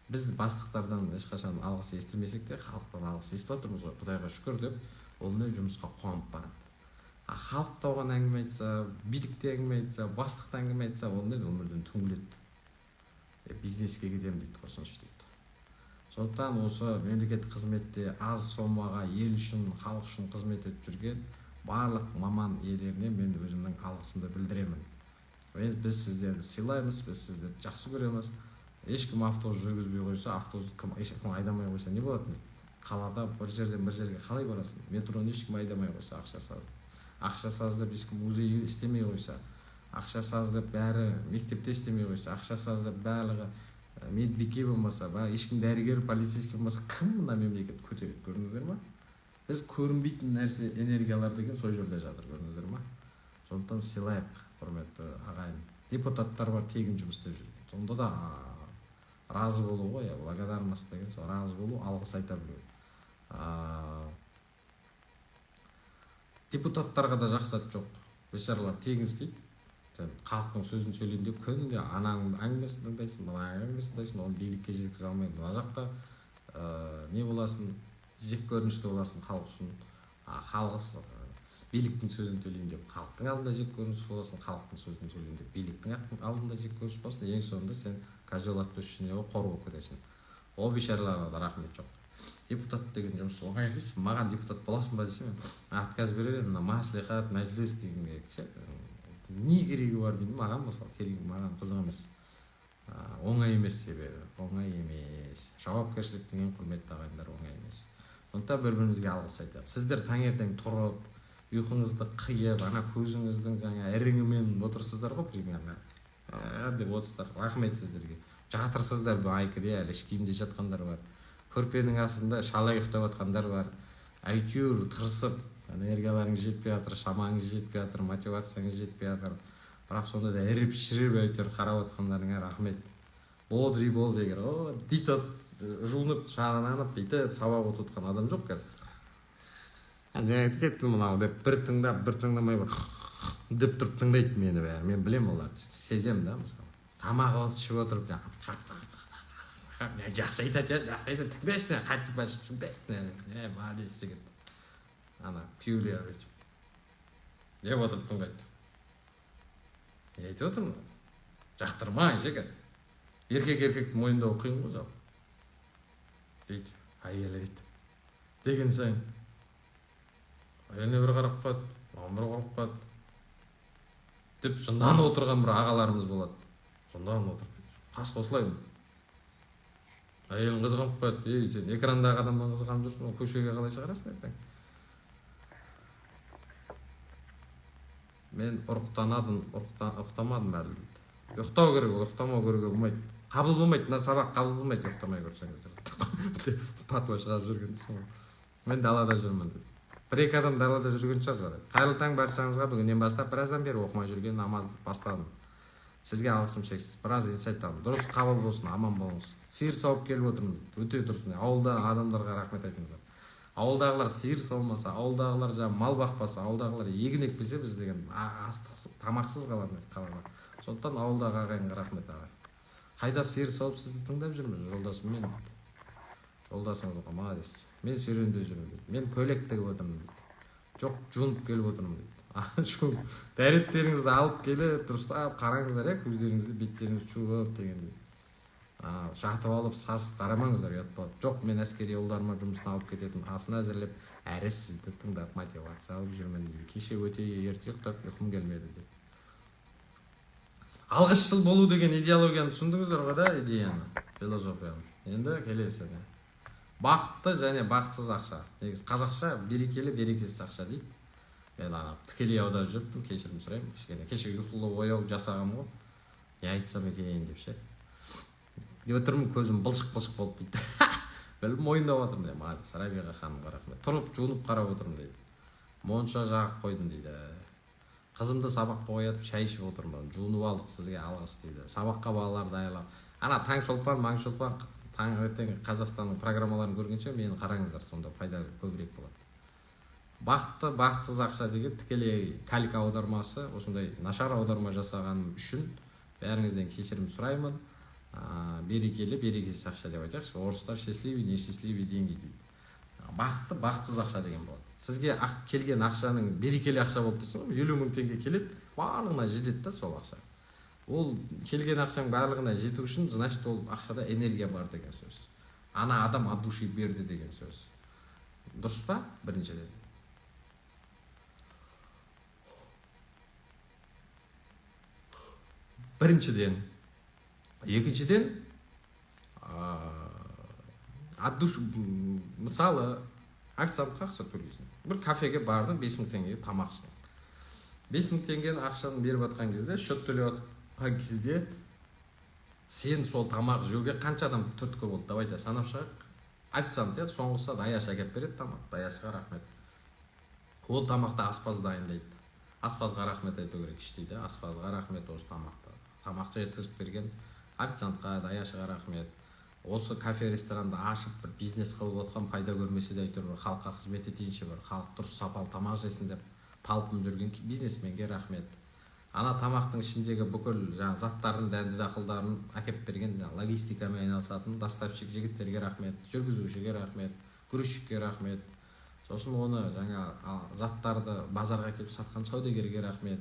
Біз бастықтардан ешқашан алғыс естімесек те, халықтан алғыс естіп отырмыз ғой, Құдайға шүкір деп, ондай жұмысқа қуанып барады. Халық та оған әңгіме айтса, билікте әңгіме айтса, бастықта әңгіме айтса, ондай өмірден түңіледі. Бизнеске кетемін дейді ғой, сонша дейді. Сондықтан осы мемлекеттік қызметте аз сомаға ел үшін, халық үшін қызмет етіп жүрген барлық маман иелеріне мен өзімнің алғысымды білдіремін. Біз сіздерді сыйлаймыз, біз сіздерді жақсы көреміз. Ешкім автобус жүргізбей қойса, автобус ешкім айдамай қойса не болады? қалада бір жерден бір жерге қалай барасың? Метроны ешкім айдамай қойса, ақша саз деп ешкім музей істемей қойса, ақша саз деп бәрі мектепте істемей қойса, ақша саз деп барлығы медбике болмаса, ешкім дәрігер, полицейский болмаса, кім мына мемлекет көтереді, көрдіңіздер ма? Біз көрінбейтін нәрсе, энергиялар деген сол жерде жатыр, көрдіңіздер ма? Сондықтан сыйлайық, құрметті ағайын. Депутаттар бар, тегін жұмыс істеп жүр. Сонда да разы болу ғой, благодарность деген сол, разы болу, алғыс айта білу. Депутаттарға да жақсат жоқ. Бешаралар тегін істейді. Халықтың сөзін сөйлейін деп күнде ананың әңгімесін тыңдайсың, мынаның әңгімесін тыңдайсың, оны билікке жеткізе алмайды. Мына жақта не боласың, жек көрінішті боласың халық үшін. Халық биліктің сөзін сөйлейін деп халықтың алдында жек көрінішті боласың, халықтың сөзін сөйлейін деп биліктің алдында жек көрініш боласың. Ең соңында сен козел отпущения болып қор болып кетесің. Ол бейшараларға да рахмет жоқ. Депутат деген жұмыс оңай емес. Маған депутат боласың ба десем, отказ беремін. Мына маслихат, мәжіліс дегенге не керегі бар деймін. Маған мысалы керегі, маған қызық емес. Оңай емес себебі, оңай емес. Жауапкершілік деген, құрметті ағайындар, оңай емес. Сондықтан бір-бірімізге алғыс айтайық. Сіздер таңертең тұрып, ұйқыңызды қиып, ана көзіңіздің жаңа іріңімен отырсыздар ғой, примерно. Деп отырсыздар. Рахмет сіздерге. Жатырсыздар бұл айкыде, әлі іш киімде жатқандар бар. Көрпенің астында шала ұйықтап жатқандар бар. Әйтеуір тырысып, энергияларыңыз жетпей жатыр, шамаңыз жетпей жатыр, мотивацияңыз жетпей жатыр. Бірақ сонда да іріп-шіріп әйтеуір қарап жатқандарыңа рахмет. Бодри бол деген. Дейді жуынып, шағананып, бүйтіп сабақ оқып отқан адам жоқ қазір. Не айтып кетті мынау деп бір тыңдап, бір тыңдамай бір деп тұрып тыңдайды мені бәрі. Мен білем оларды, сезем да мысалы. Тамақ ішіп отырып, жақсы айтады, тыңдайсың, қатып ашып тыңдайсың. Молодец жігіт. Ана күйеулері өйтіп. Деп отырып тыңдайды. Не айтып отырмын? Жақтырмай жігіт. Еркекті мойындау қиын ғой жалпы. Дейді, әйелі дейді. Деген сайын. Әйеліне бір қарап қалады, маған бір қарап қалады. Деп жындан отырған бір ағаларымыз болады. Жындан отырып. Қас қосылаймын. Әйелін қызғанып қояды. Сен экрандағы адамнан қызғанып жүрсің, көшеге қалай шығарасың ертең? Мен ұйықтамадым әлі дейді. Ұйықтау керек, ұйықтамау керек болмайды. Қабыл болмайды, мына сабақ қабыл болмайды, ұйықтамай көрсеңіздер. Патуа шығарып жүргендесің ғой. Мен далада жүрмін дейді. Бір-екі адам далада жүрген шығар жарайды. Қайырлы таң баршаңызға. Бүгіннен бастап біраздан бері оқымай жүрген намазды бастадым. Сізге алғысым шексіз. Біраз инсайт алдым. Дұрыс қабыл болсын, аман болыңыз. Сиыр сауып келіп отырмын дейді. Өте дұрыс. Ауылда адамдарға рахмет айтыңыздар. Ауылдағылар сиыр саумаса, ауылдағылар мал бақпаса, ауылдағылар егін екпесе, біз деген тамақсыз қалады қалада. Сондықтан ауылдағы ағайынға рахмет ағай. Қайда сиыр сауып сізді тыңдап жүрміз, жолдасыммен дейді. Жолдасыңызға молодец. Мен серуенде жүрмін дейді. Мен көйлек тігіп отырмын дейді. Жоқ, жуынып келіп отырмын дейді. Дәреттеріңізді алып келіп, дұрыстап қараңыздар, көздеріңізді, беттеріңізді жуып дегендей. Жатып алып, сасып қарамаңыздар, ұят болады. Жоқ, мен әскери ұлдарыма жұмысына алып кететін асын әзірлеп, әрі сізді тыңдап мотивация алып жүрмін дейді. Кеше өте ерте ұйықтап, ұйқым келмеді дейді. Алғысшыл болу деген идеологияны түсіндіңіздер ғой да, идеяны, философияны. Енді келесіне. Бақытты және бақытсыз ақша. Негізі қазақша берекелі, берекесіз ақша дейді. Мен тікелей аударып жүріппін, кешірім сұраймын. Кеше ұйқылы ояу жасағам ғой. Не айтсам екен деп ше. Деп отырмын, көзім былшық-былшық болып дейді. Біліп мойындап отырмын дейді. Молодец, Рабиға ханымға рахмет. Тұрып жуынып қарап отырмын дейді. Монша жағып қойдым дейді. Қызымды сабаққа қоятып, шай ішіп отырмын. Жуынып алдық, сізге алғыс дейді. Сабаққа балаларды даярлап. Ана таң шолпан, маң шолпан, таңертең Қазақстанның программаларын көргенше мені қараңыздар, сонда пайда көбірек болады. Бақытты, бақытсыз ақша деген тікелей калик аудармасы, осындай нашар аударма жасағаным үшін бәріңізден кешірім сұраймын. Берекелі, берекесіз ақша деп айтайықшы. Орыстар счастливый, несчастливый деньги дейді. Бақытты, бақытсыз ақша деген болады. Сізге келген ақшаның берекелі ақша болып тұрса, 50 мың теңге келеді, барлығына жетеді да сол ақша. Ол келген ақшаның барлығына жету үшін, значит, ол ақшада энергия бар деген сөз. Ана адам от души берді деген сөз. Дұрыс па? Біріншіден. Екіншіден, мысалы официантқа ақша төлейсің. Бір кафеге бардың, 5000 теңгеге тамақ іштің. 5000 теңгенің ақшасын беріп жатқан кезде, счет төлеп жатқан кезде сен сол тамақ жеуге қанша адам түрткі болды? Давайте санап шығайық. Официант, соңғысы даяшы әкеліп береді тамақ. Даяшыға рахмет. Ол тамақты аспаз дайындайды. Аспазға рахмет айту керек, іштейді. Аспазға рахмет осы тамақты. Тамақты жеткізіп берген официантқа, даяшыға рахмет. Осы кафе ресторанды ашып бір бизнес қылып отқан, пайда көрмесе де әйтеуір халыққа қызмет етейінші, бір халық дұрыс сапалы тамақ жесін деп талпынып жүрген бизнесменге рахмет. Ана тамақтың ішіндегі бүкіл заттарын, дәнді дақылдарын әкеп берген логистикамен айналысатын доставщик жігіттерге рахмет, жүргізушіге рахмет, грузчикке рахмет. Сосын оны заттарды базарға келіп сатқан саудагерге рахмет.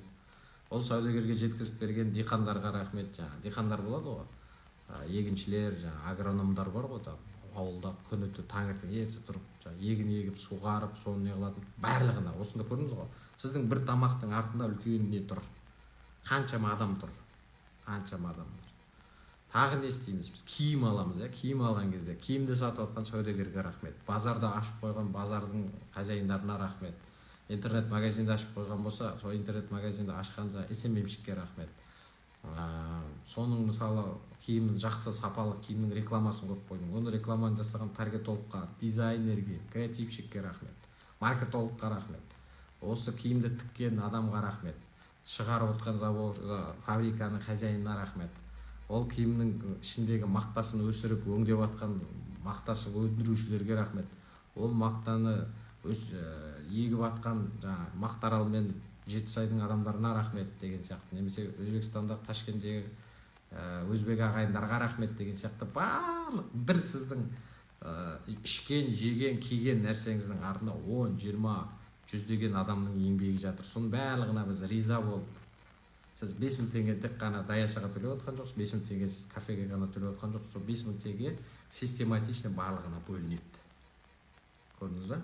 Ол саудагерге жеткізіп берген диқандарға рахмет. Диқандар болады ғой. Егіншілер, агрономдар бар ғой, ауылда күні таңертең ерте тұрып, егін егіп, суғарып, соны не қылатын. Барлығына осында көрдіңіз ғой. Сіздің бір тамақтың артында үлкен не тұр? Қаншама адам тұр. Қаншама адам тұр. Тағы не істейміз? Біз киім аламыз, киім алған кезде киімді сатып жатқан саудагерге рахмет. Базарда ашып қойған базардың хозяиндарына рахмет. Интернет магазинді ашып қойған болса, сол интернет магазинді ашқан SMM-шікке рахмет. Соның мысалы киімнің жақсы сапалы киімнің рекламасын көріп қойдым. Оны рекламаны жасаған таргетологқа, дизайнерге, креативщикке рахмет. Маркетологқа рахмет. Осы киімді тіккен адамға рахмет. Шығарып отқан фабриканың хозяинына рахмет. Ол киімнің ішіндегі мақтасын өсіріп өңдеп отқан мақтасын өндірушілерге рахмет. Ол мақтаны егіп атқан мақтаралмен Жетісайдың адамдарына рахмет деген сияқты. Немесе Өзбекстанда, Ташкенттегі өзбек ағайындарға рахмет деген сияқты. Барлық бір сіздің ішкен, жеген, киген нәрсеңіздің артында 10, 20, 100 деген адамның еңбегі жатыр. Соның барлығына біз риза болып, сіз 5000 теңге тек қана даяшыға төлеп отқан жоқсыз, 5000 теңге сіз кафеге ғана төлеп отқан жоқсыз. Сол 5000 теңге систематично барлығына бөлінеді. Көрдіңіз ба?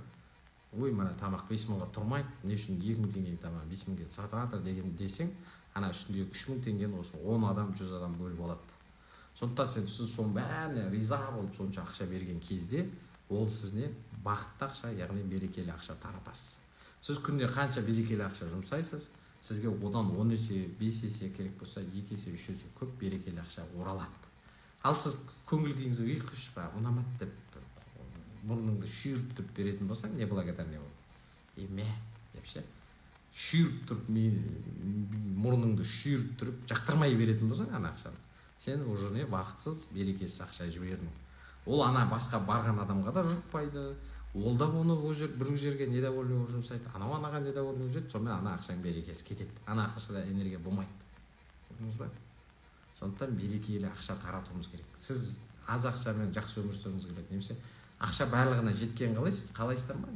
Ой, мына тамақ 5000-ға тұрмайды, не үшін 2000 теңгені тамақ 5000-ге сатып жатыр деген десең, ана үстіндегі 3000 теңгені осы 10 адам, 100 адам бөліп алады. Сондықтан сіз соның бәріне риза болып сонша ақша берген кезде, ол сізне бақытты ақша, яғни берекелі ақша таратасыз. Сіз күнде қанша берекелі ақша жұмсайсыз, сізге одан 10 есе, 5 есе керек болса, 2 есе, 3 есе көп берекелі ақша оралады. Ал сіз көңіл күйіңізге ұйқышпа, ұнамады деп мұрныңды шүйіріп тұрып беретін болсаң, не благодарный бол. Мә деп ше. Шүйіріп тұрып, мұрныңды шүйіріп тұрып, жақтырмай беретін болсаң ана ақшаны, сен уже не бақытсыз, берекесіз ақша жібердің. Ол ана басқа барған адамға да жұқпайды. Ол да оны бір жерге недовольный болып жұмсайды. Анау анаға недовольный болып жетеді, сонымен ана ақшаның берекесі кетеді. Ана ақшада энергия болмайды. Көрдіңіз ба? Сондықтан берекелі ақша таратуымыз керек. Сіз аз ақшамен жақсы өмір сүруіңіз керек. Немесе ақша барлығына жеткен қалайсыздар ма?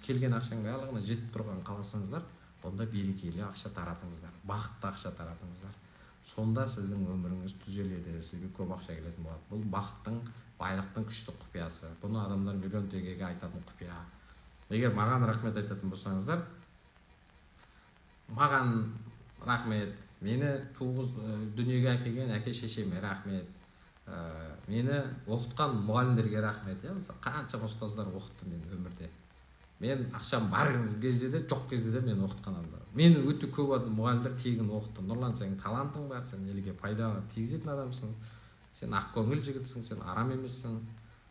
Келген ақшаның барлығына жетіп тұрған қаласаңыздар, онда берекелі ақша таратыңыздар, бақытты ақша таратыңыздар. Сонда сіздің өміріңіз түзеледі, сізге көп ақша келетін болады. Бұл бақыттың, байлықтың күшті құпиясы. Бұны адамдар миллион теңгеге айтатын құпия. Егер маған рахмет айтатын болсаңыздар, маған рахмет, мені дүниеге әкелген әке-шешеме рахмет, мені оқытқан мұғалімдерге рахмет. Қанша ұстаздар оқытты мен өмірде. Мен ақшам бар кезде де, жоқ кезде де мен оқытқан адамдар. Мені өте көп мұғалімдер тегін оқытты. Нұрлан, сен талантың бар, сен елге пайда тигізетін адамсың, сен ақкөңіл жігітсің, сен арам емессің,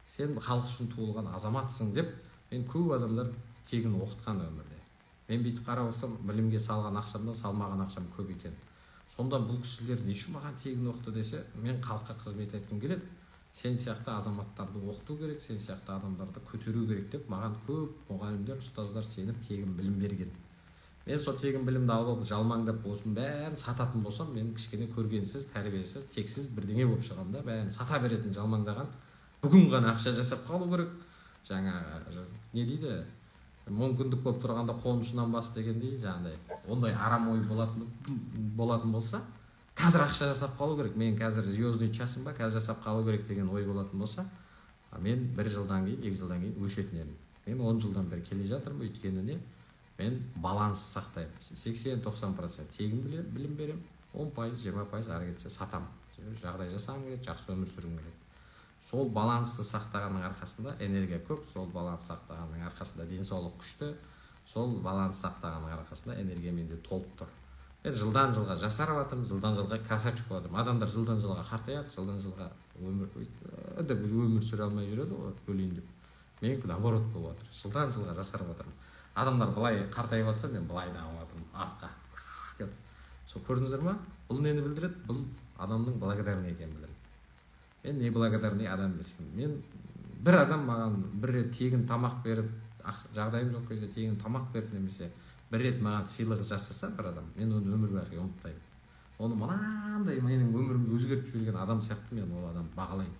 сен халық үшін туылған азаматсың деп мен көп адамдар тегін оқытқан өмірде. Мен бүйтіп қарап отырсам, білімге салған ақшамдан салмаған ақшам көп екен. Сонда бұл кісілер не үшін маған тегін оқыты десе, мен халыққа қызмет еткім келеді. Сен сияқты азаматтарды оқыту керек, сен сияқты адамдарды көтеру керек деп маған көп мұғалімдер, ұстаздар сеніп тегін білім берген. Мен сол тегін білімді алып жалмаңдап осының бәрін сататын болсам, мен кішкене көргенсіз, тәрбиесіз, тексіз бірдеңе болып шығамын да, бәрін сата беретін жалмаңдаған. Бүгін ғана ақша жасап қалу керек. Жаңа не дейді? Мүмкіндік болып тұрғанда қолын ұшынан бас дегендей, жаңағыдай. Ондай арам ой болатын болса, қазір ақша жасап қалу керек. Мен қазір звездный часым ба, қазір жасап қалу керек деген ой болатын болса, мен 1 жылдан кейін, 2 жылдан кейін өшетін едім. Мен 10 жылдан бері келе жатырмын, өйткені не? Мен баланс сақтаймын. 80-90% тегін білім берем, 10%, 20% ары кетсе сатам. Жағдай жасағым келеді, жақсы өмір сүргім келеді. сол балансты сақтағанның арқасында энергия көп, сол баланс сақтағанның арқасында денсаулық күшті, сол баланс сақтағанның арқасында энергия менде толып тұр. Мен жылдан жылға жасарып жатырмын, жылдан жылға красавчик болып жатырмын. Адамдар жылдан жылға қартаяды, жылдан жылға өмір сүре алмай жүреді ғой, өлейін деп. Менікі наоборот болып жатыр. Жылдан жылға жасарып жатырмын. Адамдар былай қартайып жатса, мен былай дамып жатырмын артқа. Сол көрдіңіздер ма? Бұл нені білдіреді? Бұл адамның благодарный екенін білдіреді. Мен не благодарный адам емеспін. Мен бір адам маған бір рет тегін тамақ беріп, жағдайым жоқ кезде тегін тамақ беріп, немесе бір рет маған сыйлық жасаса бір адам, мен оны өмір бақи ұмытпаймын. Оны мынандай менің өмірімді өзгертіп жіберген адам сияқты мен ол адамды бағалаймын.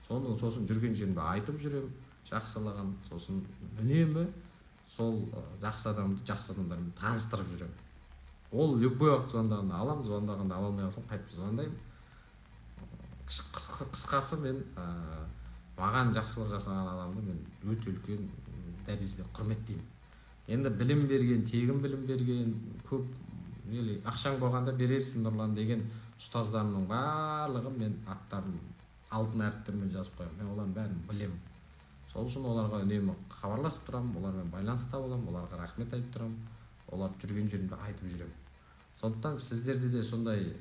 Сосын жүрген жерімде айтып жүремін, жақсылығын, сосын үнемі сол жақсы адамдармен таныстырып жүремін. Ол любой уақыт звондағанда аламын, звондағанда ала алмай қалсам қайтып звондаймын. Қысқасы мен маған жақсылық жасаған адамды мен өте үлкен дәрежеде құрметтеймін. Енді білім берген, тегін білім берген, көп ақшаң болғанда берерсің Нұрлан деген ұстаздарымның барлығын мен аттарын алтын әріптермен жазып қоямын. Мен олардың бәрін білемін. Сол үшін оларға үнемі хабарласып тұрамын, олармен байланыста боламын, оларға рахмет айтып тұрамын, олар жүрген жерімде айтып жүремін. Сондықтан сіздерде де сондай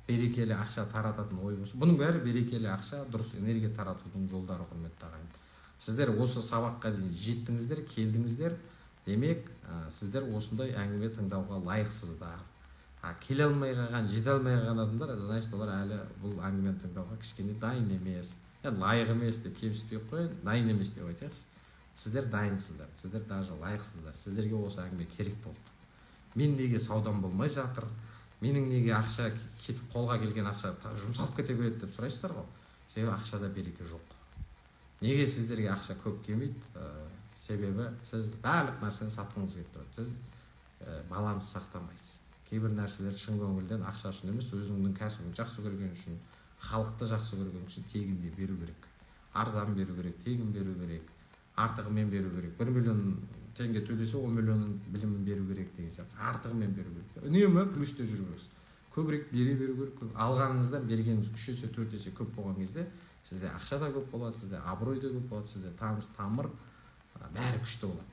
берекелі ақша тарататын ой болса, бұның бәрі берекелі ақша, дұрыс энергия таратудың жолдары, құрметті ағайын. Сіздер осы сабаққа дейін жеттіңіздер, келдіңіздер. Демек, сіздер осындай әңгіме тыңдауға лайықсыздар. Келе алмай қалған, жете алмай қалған адамдар, значит, олар әлі бұл әңгімені тыңдауға кішкене дайын емес. Yani лайық емес деп кемсітпей қойын, дайын емес деп айтайықшы. Сіздер дайынсыздар, сіздер даже лайықсыздар. Сіздерге осы әңгіме керек болды. Мен неге саудам болмай жатыр? Менің неге ақша кетіп, қолға келген ақша жұмсалып кете береді деп сұрайсыздар ғой. Себебі ақшада береке жоқ. Неге сіздерге ақша көп келмейді? Себебі сіз барлық нәрсені сатқыңыз келіп тұрады. Сіз баланс сақтамайсыз. Кейбір нәрселер шын көңілден ақша үшін емес, өзіңнің кәсібін жақсы көрген үшін, халықты жақсы көрген үшін тегінде беру керек. Арзан беру керек, тегін беру керек, артығымен беру керек. 1 миллион теңге төлесе 10 миллионның білімін беру керек деген сияқты. Артығымен беру керек. Үнемі плюсте жүру керек. Көбірек бере беру керек. Алғаныңыздан бергеніңіз 3 есе 4 есе көп болған кезде сізде ақша да көп болады, сізде абырой да көп болады, сізде таныс тамыр бәрі күшті болады.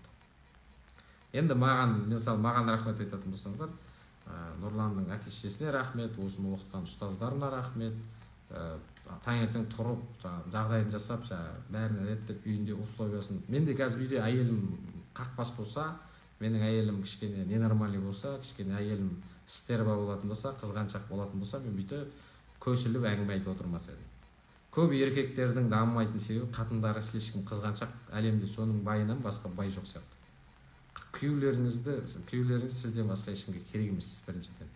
Енді маған рахмет айтатын болсаңыздар, Нұрланның әке-шешесіне рахмет, осыны оқытқан ұстаздарына рахмет. Таңертең тұрып, жағдайын жасап, бәрін реттеп үйінде условиясын. Мен де қазір үйде әйелім қақпас болса, менің әйелім кішкене ненормальный болса, кішкене әйелім стерва болатын болса, қызғаншақ болатын болса, мен бүйтіп көсіліп әңгіме айтып отырмас едім. Көп еркектердің дамымайтын себебі қатындары слишком қызғаншақ, әлемде соның байынан басқа бай жоқ сияқты. Күйеулеріңіз сізден басқа ешкімге керек емес, біріншіден.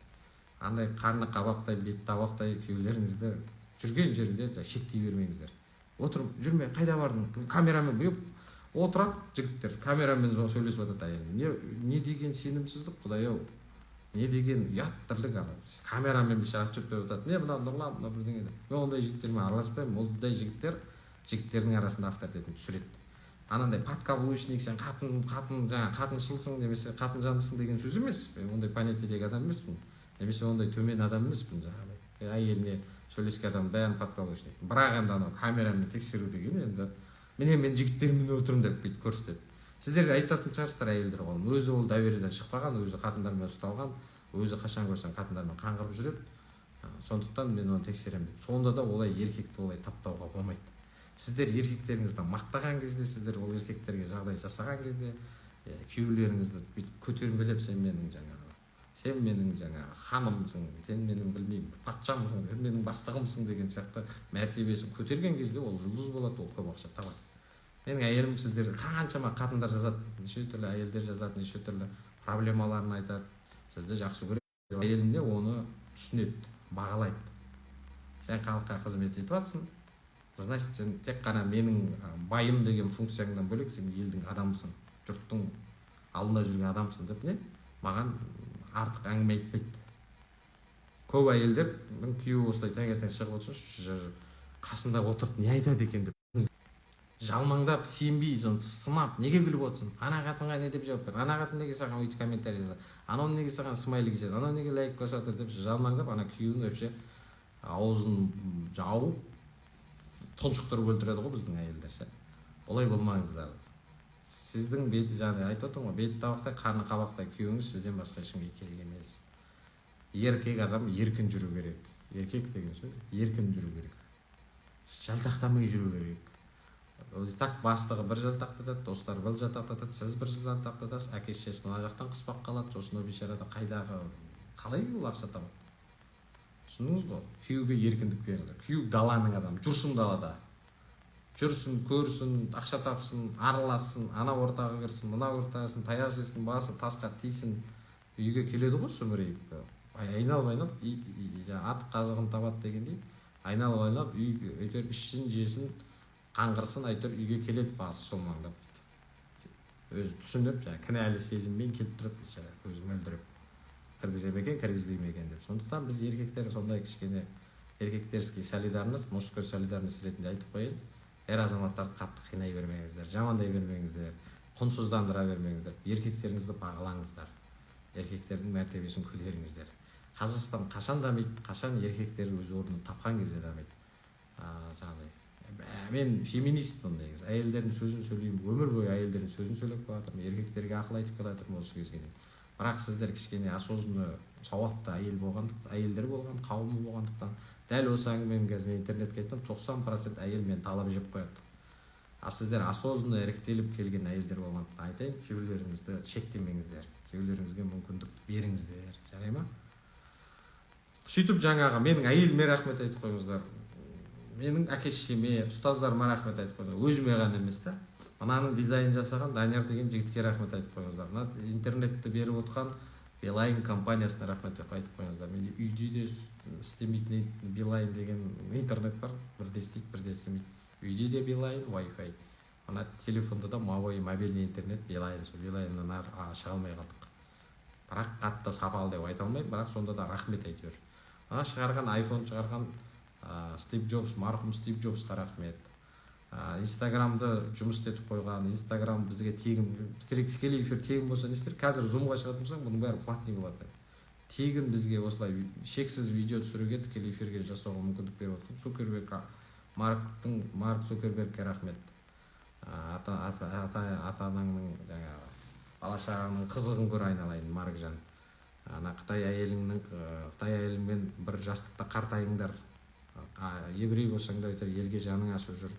Андай қарны қабақтай, бет табақтай күйеулеріңізді жүрген жерінде шектей бермеңіздер. Отырып жүрме, қайда бардың? Камерамен бұйып отырады жігіттер, камерамен сөйлесіп жатады әйеліне. Не деген сенімсіздік, Құдай-ау. Не деген ұят тірлік ана. Камерамен шығарып жүріп жатады. Мен мына Нұрлан, мына бірдеңе. Мен ондай жігіттермен араласпаймын. Ондай жігіттердің арасында авторитетін түсіреді. Анандай подкаблучник, сен қатыншылсың немесе қатын жандысың деген сөз емес. Мен ондай понятиедегі адам емеспін. Немесе ондай төмен адам емеспін. Әйеліне сөйлескен адам бәрін подкаблучник. Бірақ енді анау камерамен тексеру деген енді мен жігіттермен отырмын деп бүйтіп көрсетеді. Сіздер айтатын шығарсыздар әйелдер ғой. Өзі ол довериеден шықпаған, өзі қатындармен ұсталған, өзі қашан көрсең қатындармен қаңғырып жүреді. Сондықтан мен оны тексеремін. Сонда да олай еркекті олай таптауға болмайды. Сіздер еркектеріңізді мақтаған кезде, сіздер ол еркектерге жағдай жасаған кезде, күйеулеріңізді көтермелеп, сен менің ханымсың, сен менің білмеймін, патшамсың, сен менің бастығымсың деген сияқты мәртебесін көтерген кезде ол жұлдыз болады, ол көп ақша табады. Менің әйелім сіздер қаншама қатындар жазады, неше түрлі әйелдер жазады, неше түрлі проблемаларын айтады, сізді жақсы көреді. Әйеліне оны түсінеді, бағалайды. Сен халыққа қызмет етіп жатсың, значит, сен тек қана менің байым деген функцияңдан бөлек сен елдің адамысың, жұрттың алдында жүрген адамсың деп маған артық әңгіме айтпайды. Көп әйелдер күйеуі осылай таңертең шығып отырса, қасында отырып не айтады екен деп жалмаңдап, сенбей, сынап, неге күліп отырсың? Ана қатынға не деп жауап бер? Ана қатын неге саған өйтіп комментарий жазады? Анау неге саған смайлик жазады? Анау неге лайк басады деп жалмаңдап, ана күйеуін вообще аузын жауып тұншықтырып өлтіреді ғой біздің әйелдер ше. Олай болмаңыздар. Сіздің беті жаңа айтып отырмын ғой, беті табақтай, қарны қабақтай күйеуіңіз сізден басқа ешкімге керек емес. Еркек адам еркін жүру керек. Еркек деген сөз еркін жүру керек. Жалтақтамай жүру керек. Так бастығы бір жалтақтатады, достар бір жалтақтатады, сіз бір жалтақтатасыз, әке-шешесі мына жақтан қыспақ қалады, сосын ол бейшарада қайдағы қалай ол ақша табады? Түсіндіңіз ғой? Күйеуге еркіндік беріңіздер. Күйеу даланың адамы, жүрсін далада. Жүрсін, көрсін, ақша тапсын, аралассын, ана ортаға кірсін, мына ортаға кірсін, таяқ жесін, басы тасқа тисін. Үйге келеді ғой сүмірейіп. Айналып, ат қазығын табады дегендей, айналып, үйге өтер ішсін, жесін, қаңғырсын, әйтеуір үйге келеді басы сол маңдап дейді. Өзі түсініп, кінәлі сезіммен келіп тұрып, көзі мөлдіреп, кіргізе ме екен, кіргізбей ме екен деп. Сондықтан біз еркектер сондай кішкене еркектерский солидарность, мужской солидарность ретінде айтып қояйын. Ер азаматтарды қатты қинай бермеңіздер, жамандай бермеңіздер, құнсыздандыра бермеңіздер. Еркектеріңізді бағалаңыздар. Еркектердің мәртебесін көтеріңіздер. Қазақстан қашан дамиды, қашан еркектер өз орнын тапқан кезде дамиды. Жаңағыдай. Мен феминистпін негізі. Әйелдердің сөзін сөйлеймін. Өмір бойы әйелдердің сөзін сөйлеп келатырмын. Еркектерге ақыл айтып келатырмын осы кезге дейін. Бірақ сіздер кішкене осознанно сауатты әйелдер болған, қауымы болғандықтан дәл осы әңгімені қазір мен интернетке айттым, 90% әйел мені талап жеп қояды. Сіздер осознанно іріктеліп келген әйелдер болғандықтан айтайын, күйеулеріңізді шектемеңіздер, күйеулеріңізге мүмкіндік беріңіздер, жарай ма? Сөйтіп жаңағы менің әйеліме рахмет айтып қойыңыздар. Менің әке-шешеме, ұстаздарыма рахмет айтып қойыңыздар. Өзіме ғана емес та. Мынаның дизайн жасаған Данияр деген жігітке рахмет айтып қойыңыздар. Мына интернетті беріп отқан Билайн компаниясына рахмет айтып қойыңыздар. Менде үйде де істемейтін Билайн деген интернет бар. Бірде істейді, бірде істемейді. Үйде де Билайн, Wi-Fi. Мына телефонда да мобильный интернет Билайн. Сол Билайннан шыға алмай қалдық. Бірақ қатты сапалы деп айта алмаймын, бірақ сонда да рахмет әйтеуір. Мына шығарған iPhone шығарған Стив Джобс, марқұм Стив Джобсқа рахмет. Инстаграмды жұмыс етіп қойған, Инстаграм бізге тегін, тікелей эфир тегін болса не істер? Қазір зумға шығатын болсаң, бұның бәрі платный болады. Тегін бізге осылай шексіз видео түсіруге, тікелей эфирге жасауға мүмкіндік беріп отқан Марк Цукербергке рахмет. Ата-анаңның жаңағы бала-шағаңның қызығын көр айналайын, Маркжан. Қытай әйеліңмен бір жастықта қартайыңдар. Еврей болсаң да елге жаның ашып жүр,